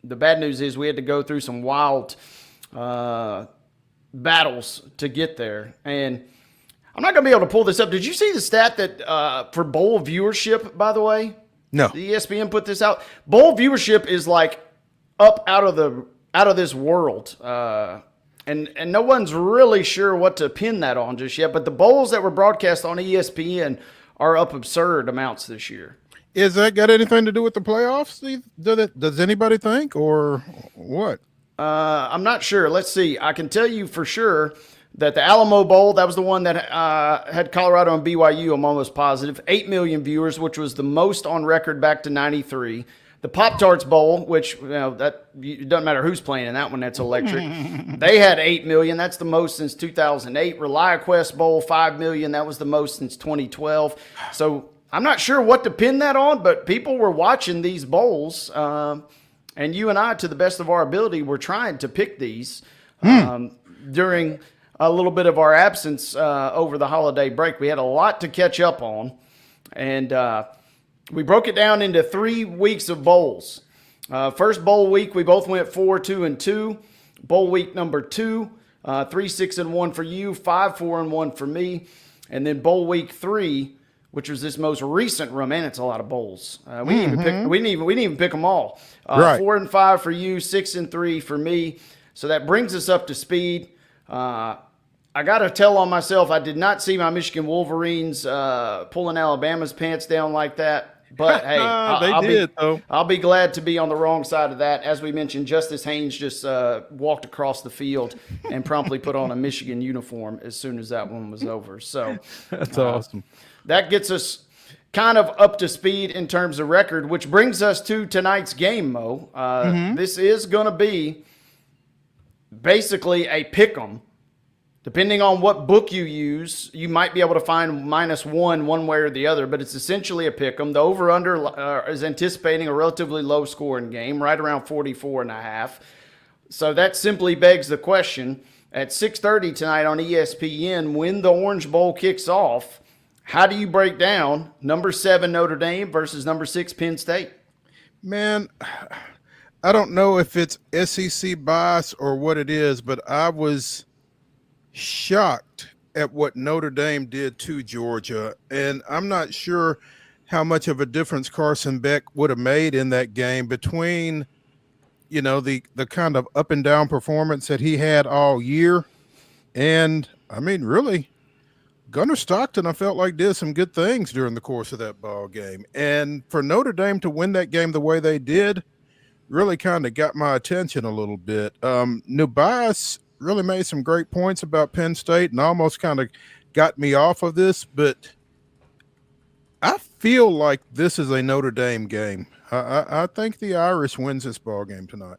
The bad news is we had to go through some wild battles to get there. And I'm not going to be able to pull this up. Did you see the stat that for bowl viewership, by the way? No. The ESPN put this out. Bowl viewership is like up out of this world. And no one's really sure what to pin that on just yet. But the bowls that were broadcast on ESPN are up absurd amounts this year. Is that got anything to do with the playoffs? Does anybody think, or what? I'm not sure. Let's see. I can tell you for sure that the Alamo Bowl, that was the one that had Colorado and BYU, I'm almost positive. 8 million viewers, which was the most on record back to 93. The Pop-Tarts Bowl, which it doesn't matter who's playing in that one, that's electric. They had 8 million. That's the most since 2008. ReliaQuest Bowl, 5 million. That was the most since 2012. So I'm not sure what to pin that on, but people were watching these bowls. And you and I, to the best of our ability, were trying to pick these during a little bit of our absence over the holiday break. We had a lot to catch up on. And we broke it down into 3 weeks of bowls. First bowl week, we both went 4-2-2. Bowl week number 2, 3-6-1 for you, 5-4-1 for me. And then bowl week 3, which was this most recent run. Man, it's a lot of bowls. We didn't even pick them all. Right. 4-5 for you, 6-3 for me. So that brings us up to speed. I got to tell on myself, I did not see my Michigan Wolverines pulling Alabama's pants down like that. But, hey, I'll be glad to be on the wrong side of that. As we mentioned, Justice Haynes just walked across the field and promptly put on a Michigan uniform as soon as that one was over. So that's awesome. That gets us kind of up to speed in terms of record, which brings us to tonight's game, Mo. This is going to be basically a pick'em. Depending on what book you use, you might be able to find -1 one way or the other, but it's essentially a pick'em. The over-under is anticipating a relatively low-scoring game, right around 44.5. So that simply begs the question, at 6:30 tonight on ESPN, when the Orange Bowl kicks off, how do you break down number 7 Notre Dame versus number 6 Penn State? Man, I don't know if it's SEC bias or what it is, but I was shocked at what Notre Dame did to Georgia, and I'm not sure how much of a difference Carson Beck would have made in that game between, the kind of up and down performance that he had all year, and I mean, really, Gunnar Stockton, I felt like did some good things during the course of that ball game, and for Notre Dame to win that game the way they did, really kind of got my attention a little bit. NUBYJAS really made some great points about Penn State and almost kind of got me off of this, but I feel like this is a Notre Dame game. I think the Irish wins this ball game tonight.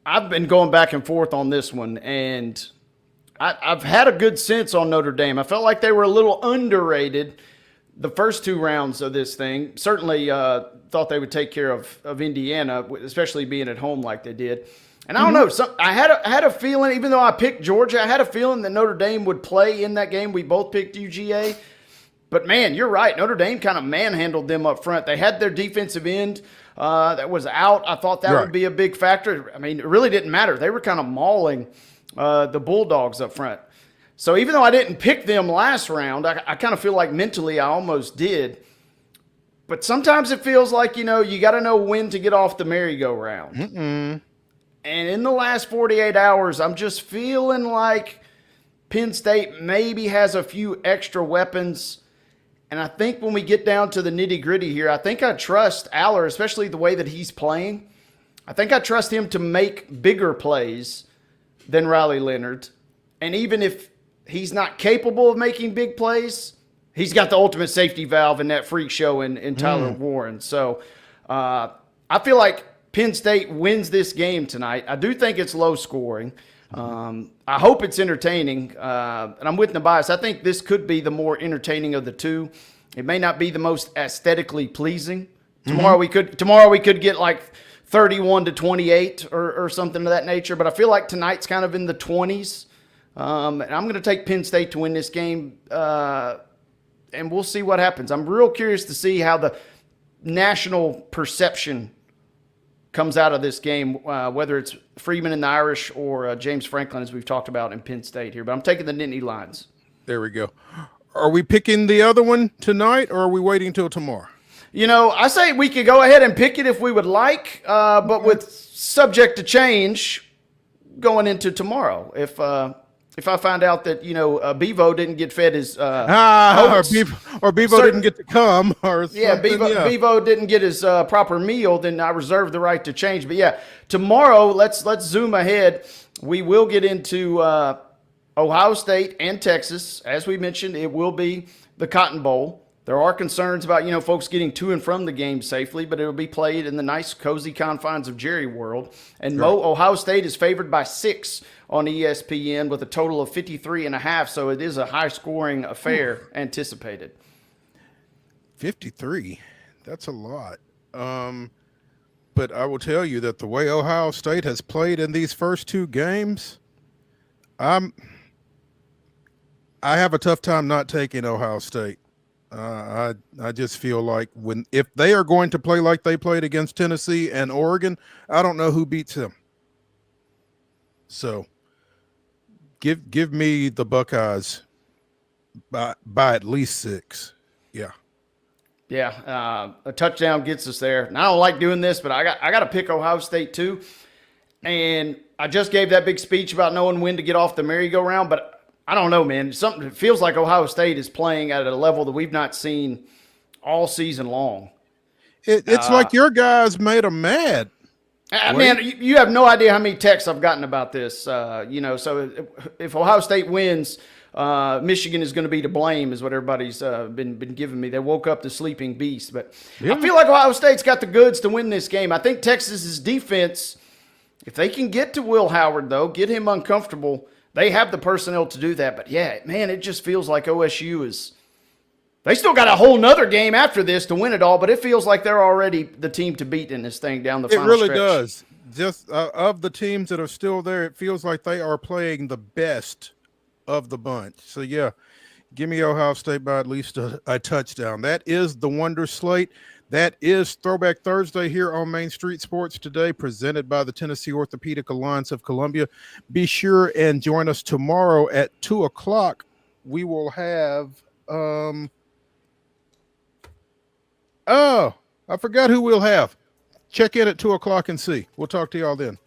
I've been going back and forth on this one, and I've had a good sense on Notre Dame. I felt like they were a little underrated the first 2 rounds of this thing. Certainly thought they would take care of Indiana, especially being at home like they did. And I don't know, I had a feeling, even though I picked Georgia, I had a feeling that Notre Dame would play in that game. We both picked UGA. But, man, you're right. Notre Dame kind of manhandled them up front. They had their defensive end that was out. I thought that would be a big factor. I mean, it really didn't matter. They were kind of mauling the Bulldogs up front. So even though I didn't pick them last round, I kind of feel like mentally I almost did. But sometimes it feels like, you got to know when to get off the merry-go-round. And in the last 48 hours, I'm just feeling like Penn State maybe has a few extra weapons. And I think when we get down to the nitty-gritty here, I think I trust Aller, especially the way that he's playing. I think I trust him to make bigger plays than Riley Leonard. And even if he's not capable of making big plays, he's got the ultimate safety valve in that freak show in Tyler Warren. So I feel like Penn State wins this game tonight. I do think it's low scoring. I hope it's entertaining, and I'm with NUBYJAS. I think this could be the more entertaining of the two. It may not be the most aesthetically pleasing. Tomorrow we could get like 31-28 or something of that nature, but I feel like tonight's kind of in the 20s. And I'm going to take Penn State to win this game, and we'll see what happens. I'm real curious to see how the national perception comes out of this game, whether it's Freeman and the Irish or James Franklin, as we've talked about in Penn State here. But I'm taking the Nittany Lions. There we go. Are we picking the other one tonight, or are we waiting till tomorrow? I say we could go ahead and pick it if we would like, but with subject to change going into tomorrow. If I find out that, Bevo didn't get fed his or Bevo didn't get to come, or Bevo didn't get his proper meal, then I reserve the right to change. But yeah, tomorrow let's zoom ahead. We will get into Ohio State and Texas. As we mentioned, it will be the Cotton Bowl. There are concerns about, folks getting to and from the game safely, but it will be played in the nice, cozy confines of Jerry World. And Ohio State is favored by 6 on ESPN with a total of 53.5, so it is a high-scoring affair anticipated. 53, that's a lot. But I will tell you that the way Ohio State has played in these first 2 games, I have a tough time not taking Ohio State. I just feel like if they are going to play like they played against Tennessee and Oregon, I don't know who beats them. So give me the Buckeyes by at least 6. Yeah. Yeah, a touchdown gets us there. And I don't like doing this, but I got to pick Ohio State too. And I just gave that big speech about knowing when to get off the merry-go-round, but I don't know, man. It feels like Ohio State is playing at a level that we've not seen all season long. It's like your guys made them mad. Man, you have no idea how many texts I've gotten about this. So if Ohio State wins, Michigan is going to be to blame, is what everybody's been giving me. They woke up the sleeping beast. But I feel like Ohio State's got the goods to win this game. I think Texas's defense, if they can get to Will Howard, though, get him uncomfortable, they have the personnel to do that. But, yeah, man, it just feels like OSU is – they still got a whole nother game after this to win it all, but it feels like they're already the team to beat in this thing down the final stretch. It really does. Just of the teams that are still there, it feels like they are playing the best of the bunch. So, yeah, give me Ohio State by at least a touchdown. That is the Wonder Slate. That is Throwback Thursday here on Main Street Sports Today, presented by the Tennessee Orthopedic Alliance of Columbia. Be sure and join us tomorrow at 2 o'clock. We will have I forgot who we'll have. Check in at 2 o'clock and see. We'll talk to y'all then.